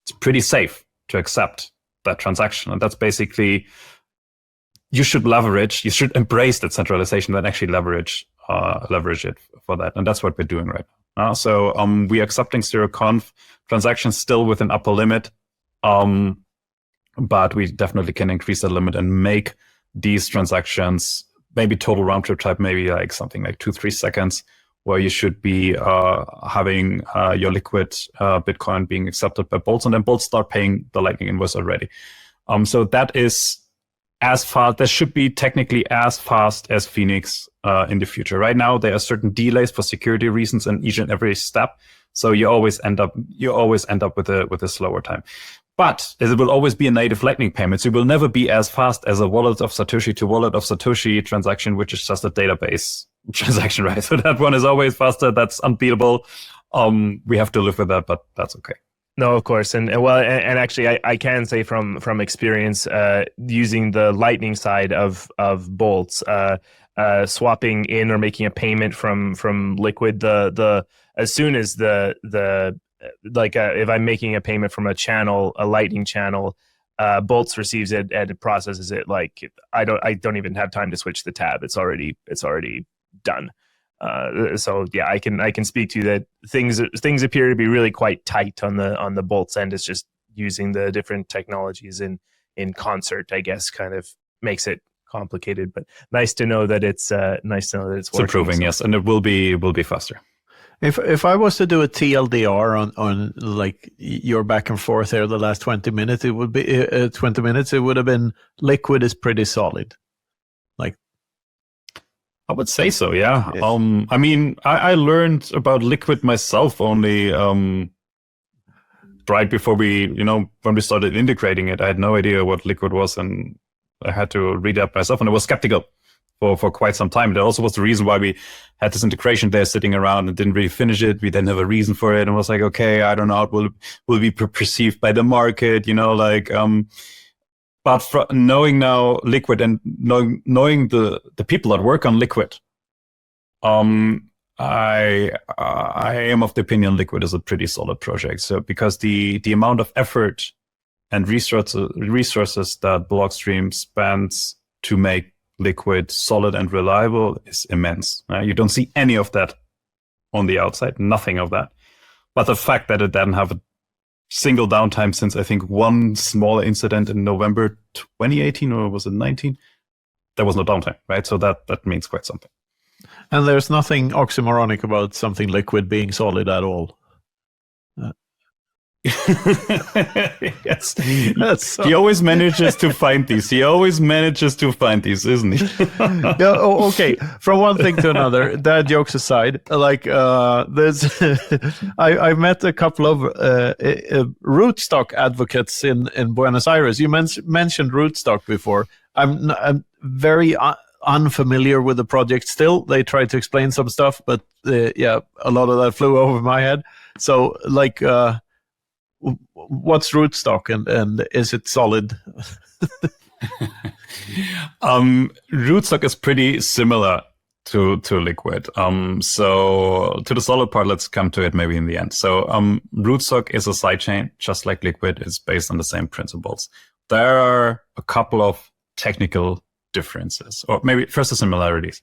It's pretty safe to accept that transaction. And that's basically, you should embrace that centralization, then actually leverage it for that. And that's what we're doing right now. So we're accepting zeroconf transactions still with an upper limit. but we definitely can increase that limit and make these transactions maybe total round trip type, maybe like something like 2-3 seconds, where you should be having your liquid Bitcoin being accepted by Boltz, and then Boltz start paying the Lightning invoice already. So that is as fast. That should be technically as fast as Phoenix in the future. Right now, there are certain delays for security reasons in each and every step, so you always end up with a slower time. But it will always be a native Lightning payment. So it will never be as fast as a wallet of Satoshi to wallet of Satoshi transaction, which is just a database transaction, right? So that one is always faster. That's unbeatable. We have to live with that, but that's okay. No, of course. And actually, I can say from experience, using the Lightning side of Boltz, swapping in or making a payment from Liquid, the as soon as if I'm making a payment from a Lightning channel, Boltz receives it and it processes it. Like I don't even have time to switch the tab. It's already done. So yeah, I can speak to that. Things appear to be really quite tight on the Boltz end. It's just using the different technologies in concert, I guess, kind of makes it complicated. But nice to know that it's working. It's improving, yes, and it will be faster. If I was to do a TLDR on like your back and forth here the last 20 minutes, it would be 20 minutes. It would have been Liquid is pretty solid. Like, I would say so, yeah. Yes. I mean, I learned about Liquid myself only right before when we started integrating it. I had no idea what Liquid was, and I had to read up myself, and I was skeptical for quite some time. That also was the reason why we had this integration there sitting around and didn't really finish it. We didn't have a reason for it, and was like, okay, I don't know, it will be perceived by the market, but knowing now Liquid and knowing the people that work on Liquid, I am of the opinion Liquid is a pretty solid project. So because the amount of effort and resources that Blockstream spends to make Liquid solid and reliable is immense. You don't see any of that on the outside, nothing of that. But the fact that it didn't have a single downtime since I think one small incident in November 2018, or was it 19? There was no downtime, right? So that means quite something. And there's nothing oxymoronic about something Liquid being solid at all. Yes, he always manages to find these. Isn't he? Yeah, okay. From one thing to another, dad jokes aside, like there's, I met a couple of Rootstock advocates in Buenos Aires. You mentioned Rootstock before. I'm very unfamiliar with the project still. They tried to explain some stuff, but a lot of that flew over my head. So like. What's Rootstock and is it solid? Rootstock is pretty similar to Liquid. So to the solid part, let's come to it maybe in the end. So Rootstock is a sidechain, just like Liquid. It's based on the same principles. There are a couple of technical differences, or maybe first the similarities.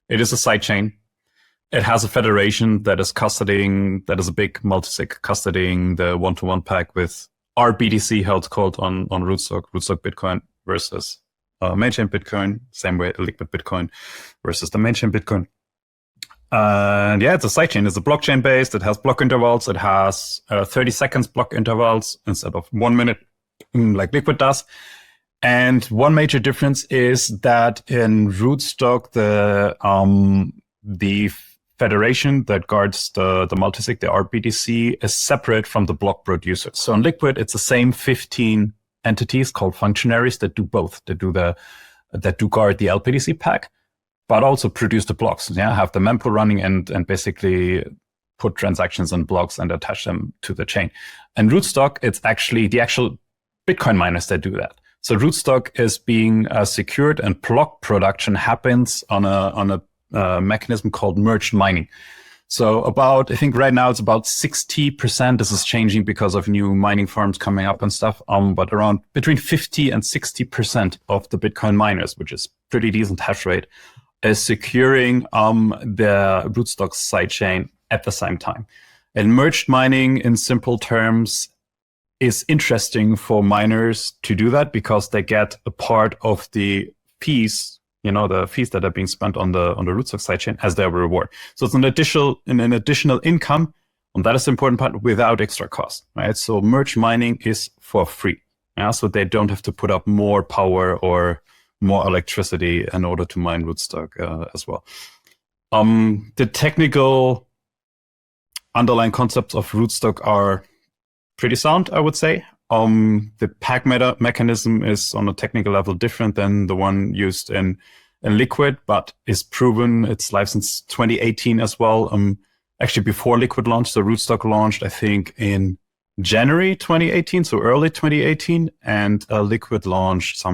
It is a sidechain. It has a federation that is a big multisig custodying the one-to-one pack with RBTC, how it's called on Rootstock Bitcoin versus mainchain Bitcoin, same way Liquid Bitcoin versus the mainchain Bitcoin. And yeah, it's a sidechain. It's a blockchain based. It has block intervals. It has 30 seconds block intervals instead of 1 minute like Liquid does. And one major difference is that in Rootstock, the federation that guards the multisig, the RBTC, is separate from the block producers. So in Liquid, it's the same 15 entities called functionaries that do both. That do guard the LPDC pack, but also produce the blocks. Yeah, have the mempool running and basically put transactions on blocks and attach them to the chain. And Rootstock, it's actually the actual Bitcoin miners that do that. So Rootstock is being secured, and block production happens on a mechanism called merged mining. So I think right now it's about 60%. This is changing because of new mining farms coming up and stuff. But around between 50 and 60% of the Bitcoin miners, which is pretty decent hash rate, is securing the Rootstock sidechain at the same time. And merged mining, in simple terms, is interesting for miners to do that because they get a part of the fees, the fees that are being spent on the Rootstock sidechain as their reward. So it's an additional income, and that is the important part, without extra cost, right? So merge mining is for free, so they don't have to put up more power or more electricity in order to mine Rootstock as well. The technical underlying concepts of Rootstock are pretty sound, I would say. The peg mechanism is on a technical level different than the one used in Liquid, but is proven. It's live since 2018 as well. Actually, before Liquid launched, so Rootstock launched, I think, in January 2018, so early 2018, and Liquid launched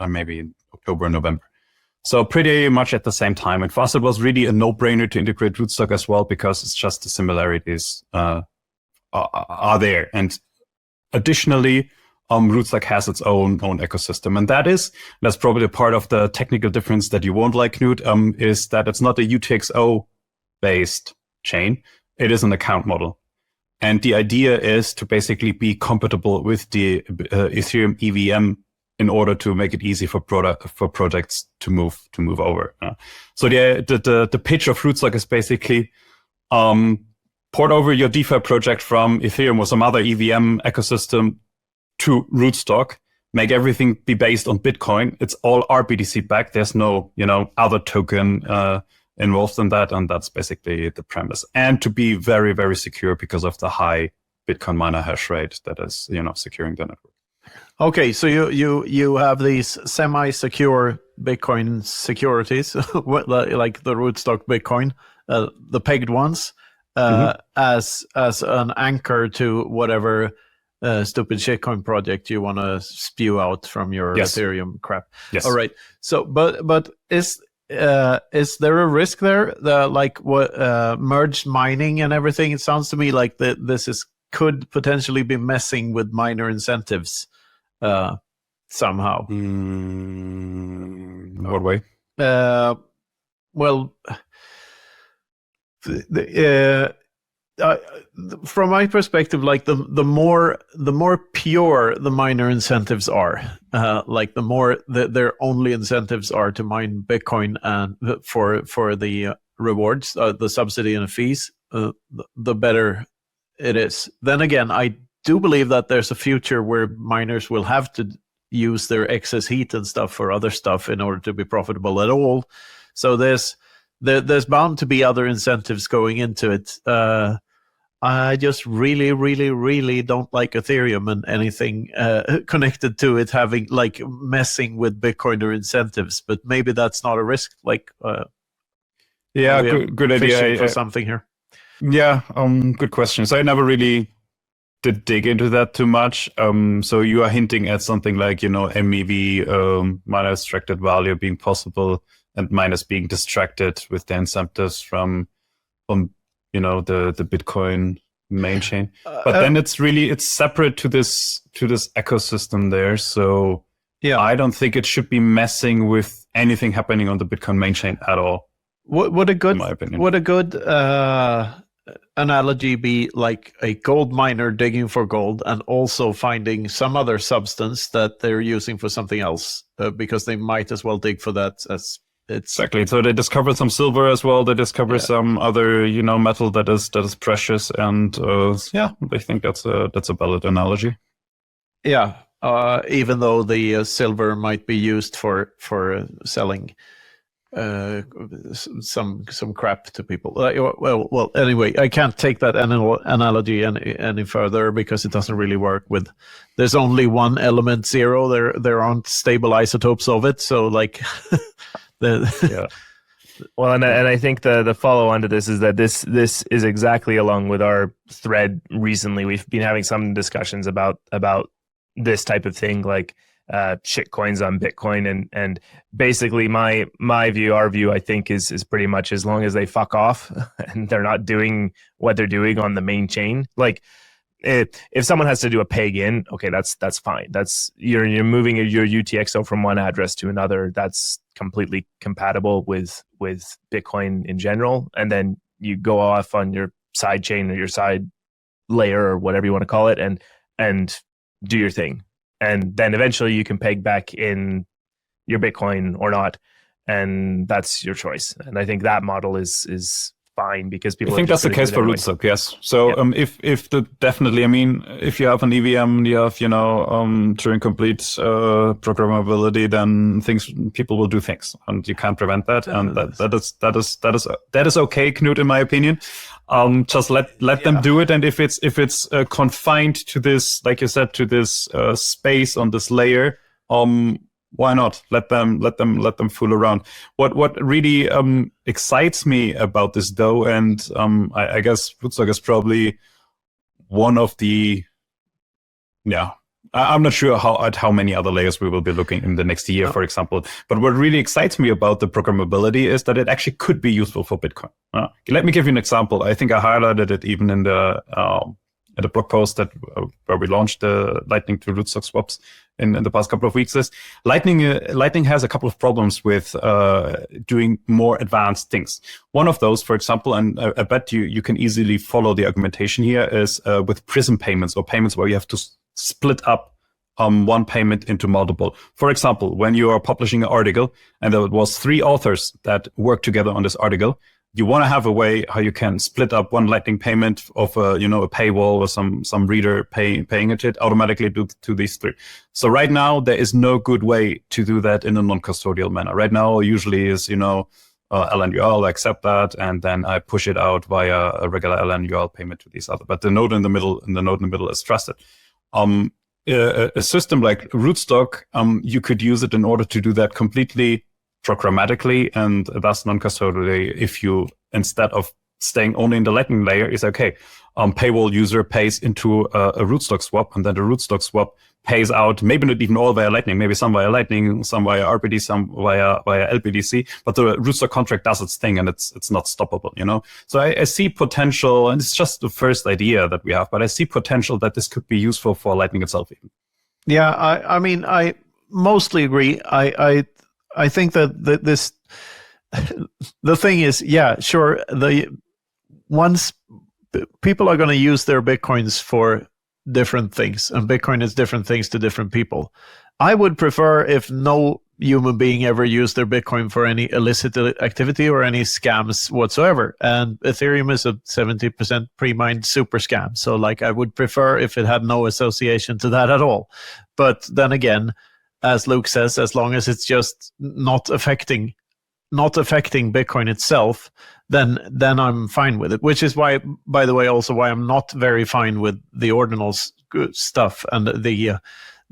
maybe October, November. So pretty much at the same time. And for us, it was really a no-brainer to integrate Rootstock as well, because it's just the similarities are there. And additionally, Rootstock has its own ecosystem. And that's probably a part of the technical difference that you won't like, Knut, is that it's not a UTXO-based chain. It is an account model. And the idea is to basically be compatible with the Ethereum EVM in order to make it easy for projects to move over. So the pitch of Rootstock is basically port over your DeFi project from Ethereum or some other EVM ecosystem to Rootstock, make everything be based on Bitcoin. It's all RBTC backed. There's no other token involved in that, and that's basically the premise. And to be very, very secure because of the high Bitcoin miner hash rate that is securing the network. Okay, so you have these semi-secure Bitcoin securities, like the Rootstock Bitcoin, the pegged ones, as an anchor to whatever stupid shitcoin project you want to spew out from your Ethereum crap. Yes. All right. So, but is there a risk there? Merged mining and everything? It sounds to me like this could potentially be messing with miner incentives. Somehow. What way? Well, from my perspective, like the more pure the miner incentives are, like the more their only incentives are to mine Bitcoin and for the rewards, the subsidy and the fees, the better it is. Then again, I do believe that there's a future where miners will have to use their excess heat and stuff for other stuff in order to be profitable at all. So there's bound to be other incentives going into it. I just really, really, really don't like Ethereum and anything connected to it having messing with Bitcoiner incentives. But maybe that's not a risk. Good idea for something here. Yeah, good question. So I never really did dig into that too much. So you are hinting at something like, MEV, minus extracted value being possible and minus being distracted with the incentives from the Bitcoin main chain. But then it's separate to this ecosystem there. So yeah, I don't think it should be messing with anything happening on the Bitcoin main chain at all. Would a good analogy be like a gold miner digging for gold and also finding some other substance that they're using for something else, because they might as well dig for that as it's exactly. So they discovered some silver as well. They discovered some other metal that is precious, and I think that's a valid analogy. Yeah, even though the silver might be used for selling some crap to people. Well. Anyway, I can't take that analogy any further because it doesn't really work. There's only one element, zero. There aren't stable isotopes of it. So yeah. Well, and I think the follow on to this is that this is exactly along with our thread recently. We've been having some discussions about this type of thing, like shit coins on Bitcoin, and basically our view, I think is pretty much as long as they fuck off and they're not doing what they're doing on the main chain. Like if someone has to do a peg in, okay, that's fine. That's you're moving your UTXO from one address to another. That's completely compatible with Bitcoin in general. And then you go off on your side chain or your side layer or whatever you want to call it, and do your thing. And then eventually you can peg back in your Bitcoin or not. And that's your choice. And I think that model is fine because people. I think that's the case for Rootstock, yes. So definitely, I mean, if you have an EVM, you have Turing complete programmability, then people will do things, and you can't prevent that. And that is okay, Knut, in my opinion. Just let them do it, and if it's confined to this, like you said, to this space on this layer, why not let them fool around? What really excites me about this, though, and I guess Rootstock is probably one of the, I'm not sure at how many other layers we will be looking in the next year, for example. But what really excites me about the programmability is that it actually could be useful for Bitcoin. Let me give you an example. I think I highlighted it even in the blog post where we launched the Lightning to Rootstock swaps in the past couple of weeks. Is Lightning has a couple of problems with doing more advanced things. One of those, for example, and I bet you can easily follow the argumentation here, is with prism payments, or payments where you have to split up one payment into multiple. For example, when you are publishing an article and there was 3 authors that work together on this article, you want to have a way how you can split up one Lightning payment of a paywall or some reader paying it automatically to these 3. So right now there is no good way to do that in a non-custodial manner. Right now usually is LNUL, I accept that, and then I push it out via a regular LNUL payment to these other. But the node in the middle is trusted. A system like Rootstock, you could use it in order to do that completely programmatically and thus non-custodially. If you, instead of staying only in the Lightning layer, is okay. Paywall user pays into a Rootstock swap, and then the Rootstock swap pays out, maybe not even all via Lightning, maybe some via Lightning, some via RPD, some via LBDC, but the Rootstock contract does its thing, and it's not stoppable, So I see potential, and it's just the first idea that we have, but I see potential that this could be useful for Lightning itself even. Yeah, I mean, I mostly agree. I think that this, the thing is, yeah, sure, once people are going to use their Bitcoins for different things, and Bitcoin is different things to different people. I would prefer if no human being ever used their Bitcoin for any illicit activity or any scams whatsoever. And Ethereum is a 70% pre-mined super scam. So I would prefer if it had no association to that at all. But then again, as Luke says, as long as it's just not affecting Bitcoin itself, then I'm fine with it. Which is why, by the way, also why I'm not very fine with the Ordinals stuff and the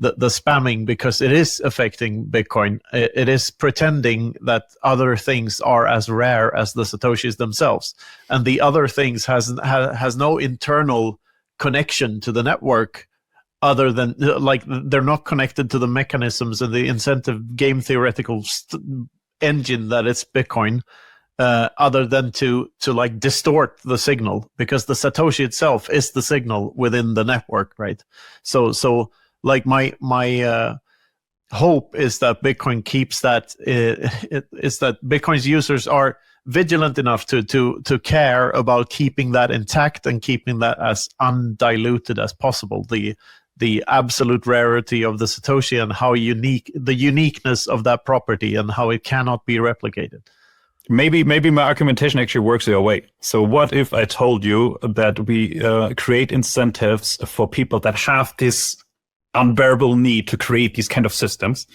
spamming, because it is affecting Bitcoin. It is pretending that other things are as rare as the Satoshis themselves, and the other things has no internal connection to the network, other than they're not connected to the mechanisms and the incentive game theoretical engine that is Bitcoin, other than to distort the signal, because the Satoshi itself is the signal within the network, right? So my hope is that Bitcoin keeps that. Is that Bitcoin's users are vigilant enough to care about keeping that intact and keeping that as undiluted as possible. The absolute rarity of the Satoshi and how the uniqueness of that property and how it cannot be replicated. Maybe my argumentation actually works your way. So what if I told you that we create incentives for people that have this unbearable need to create these kind of systems,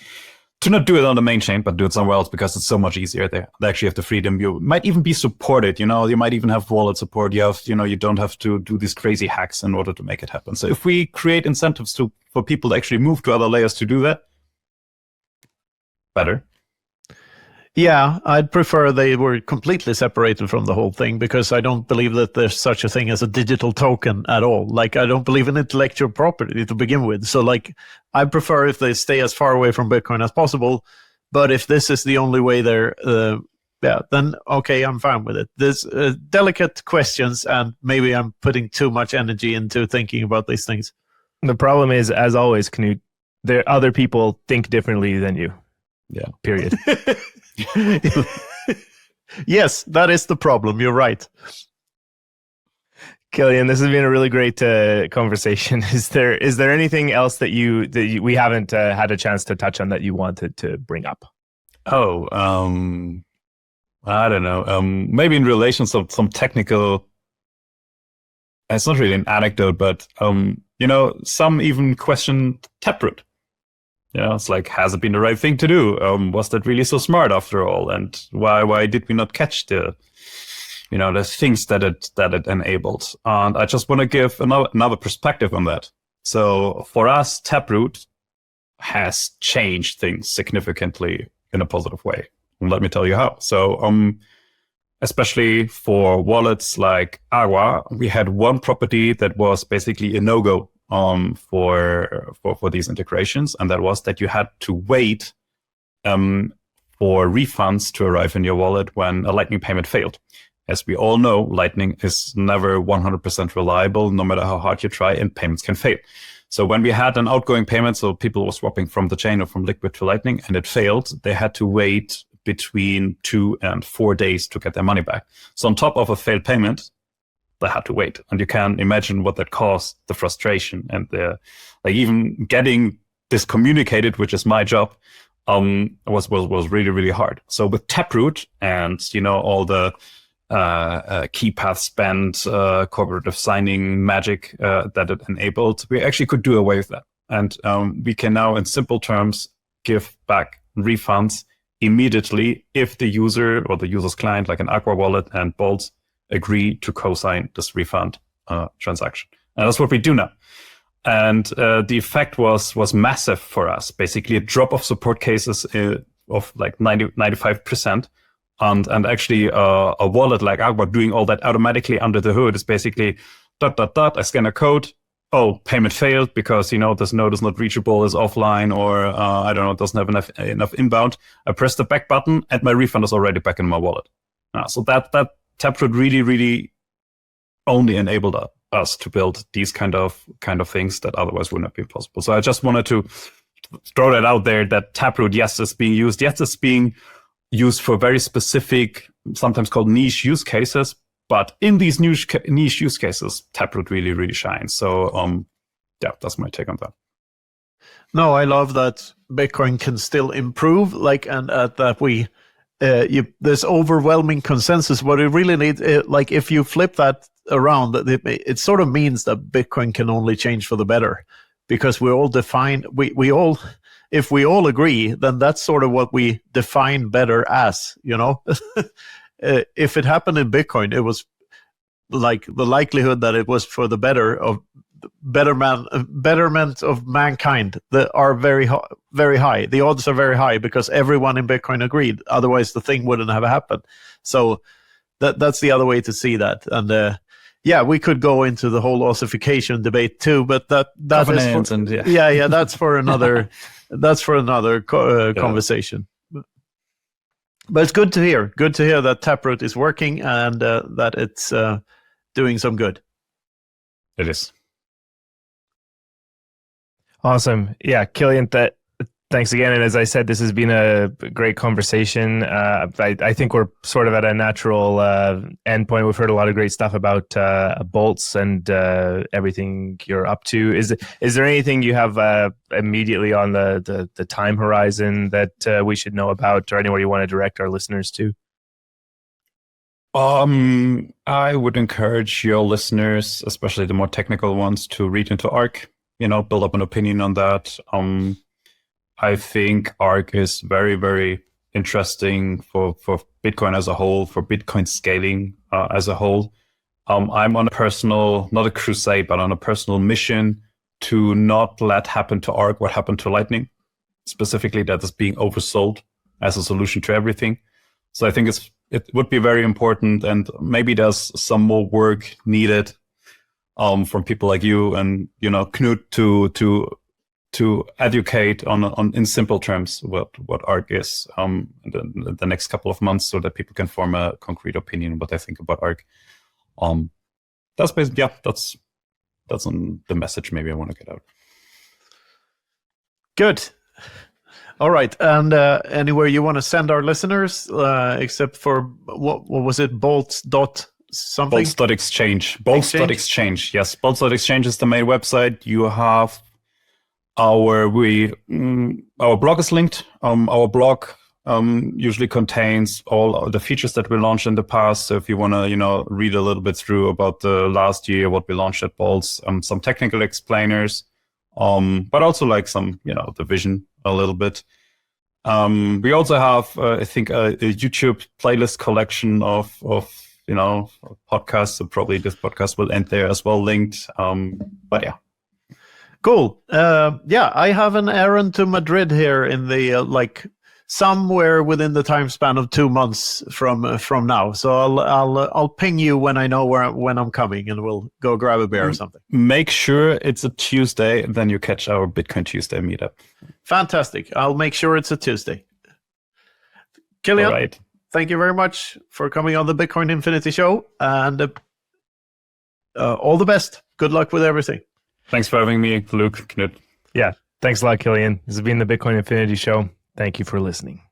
to not do it on the main chain, but do it somewhere else, because it's so much easier there. They actually have the freedom. You might even be supported, you might even have wallet support. You have, you don't have to do these crazy hacks in order to make it happen. So if we create incentives for people to actually move to other layers to do that, better. Yeah, I'd prefer they were completely separated from the whole thing, because I don't believe that there's such a thing as a digital token at all. I don't believe in intellectual property to begin with. So I prefer if they stay as far away from Bitcoin as possible. But if this is the only way there, then okay, I'm fine with it. There's delicate questions, and maybe I'm putting too much energy into thinking about these things. The problem is, as always, Knut, other people think differently than you. Yeah. Period. Yes, that is the problem. You're right. Killian, this has been a really great conversation. Is there anything else that we haven't had a chance to touch on that you wanted to bring up? Oh, I don't know. Maybe in relation to some technical. It's not really an anecdote, but some even question Taproot. It's like, has it been the right thing to do? Was that really so smart after all? And why did we not catch the things that it enabled? And I just want to give another perspective on that. So for us, Taproot has changed things significantly in a positive way. And let me tell you how. So, especially for wallets like Agua, we had one property that was basically a no-go for these integrations, and that was that you had to wait for refunds to arrive in your wallet when a Lightning payment failed. As we all know, Lightning is never 100% reliable, no matter how hard you try, and payments can fail. So when we had an outgoing payment, so people were swapping from the chain or from Liquid to Lightning, and it failed, they had to wait between 2 and 4 days to get their money back. So on top of a failed payment, they had to wait. And you can imagine what that caused, the frustration and even getting this communicated, which is my job, was really, really hard. So with Taproot and, all the key path spend, cooperative signing magic that it enabled, we actually could do away with that. And we can now, in simple terms, give back refunds immediately if the user or the user's client, like an Aqua wallet and Boltz, agree to co-sign this refund transaction. And that's what we do now. And the effect was massive for us. Basically, a drop of support cases of like 95%. And actually, a wallet like Agua doing all that automatically under the hood is basically ... I scan a code. Oh, payment failed because, this node is not reachable, is offline, or I don't know, it doesn't have enough inbound. I press the back button and my refund is already back in my wallet. So that Taproot really, really only enabled us to build these kind of things that otherwise wouldn't have been possible. So I just wanted to throw that out there, that Taproot, yes, is being used. Yes, it's being used for very specific, sometimes called niche use cases. But in these niche use cases, Taproot really, really shines. So, that's my take on that. No, I love that Bitcoin can still improve, and that we there's overwhelming consensus. What it really needs, if you flip that around, it sort of means that Bitcoin can only change for the better, because we all define if we all agree, then that's sort of what we define better as. If it happened in Bitcoin, it was like the likelihood that it was for the betterment of mankind that are very high. The odds are very high because everyone in Bitcoin agreed. Otherwise, the thing wouldn't have happened. So that's the other way to see that. And we could go into the whole ossification debate too, but that's for another conversation. But it's good to hear. Good to hear that Taproot is working and that it's doing some good. It is. Awesome. Yeah, Killian, thanks again. And as I said, this has been a great conversation. I think we're sort of at a natural endpoint. We've heard a lot of great stuff about Boltz and everything you're up to. Is there anything you have immediately on the time horizon that we should know about, or anywhere you want to direct our listeners to? I would encourage your listeners, especially the more technical ones, to read into ARC, build up an opinion on that. I think ARC is very, very interesting for Bitcoin as a whole, for Bitcoin scaling as a whole. I'm on a personal, not a crusade, but on a personal mission to not let happen to ARC what happened to Lightning, specifically that is being oversold as a solution to everything. So I think it would be very important, and maybe there's some more work needed from people like you and Knut to educate on in simple terms what ARC is in the next couple of months, so that people can form a concrete opinion what they think about ARC. That's basically, that's on the message maybe I want to get out. Good. All right, and anywhere you want to send our listeners, except for what was it, Boltz something? Boltz.exchange. Boltz.exchange. Yes, Boltz.exchange is the main website. You have our blog is linked. Our blog usually contains all the features that we launched in the past. So if you want to, read a little bit through about the last year, what we launched at Boltz, some technical explainers, but also like some, the vision a little bit. We also have, I think, a YouTube playlist collection of podcasts. So probably this podcast will end there as well, linked. But yeah. Cool. I have an errand to Madrid here in the somewhere within the time span of 2 months from now. So I'll ping you when I know when I'm coming, and we'll go grab a beer or something. Make sure it's a Tuesday, then you catch our Bitcoin Tuesday meetup. Fantastic. I'll make sure it's a Tuesday. Killian, all right. Thank you very much for coming on the Bitcoin Infinity show, and all the best. Good luck with everything. Thanks for having me, Luke, Knut. Yeah, thanks a lot, Killian. This has been the Bitcoin Infinity show. Thank you for listening.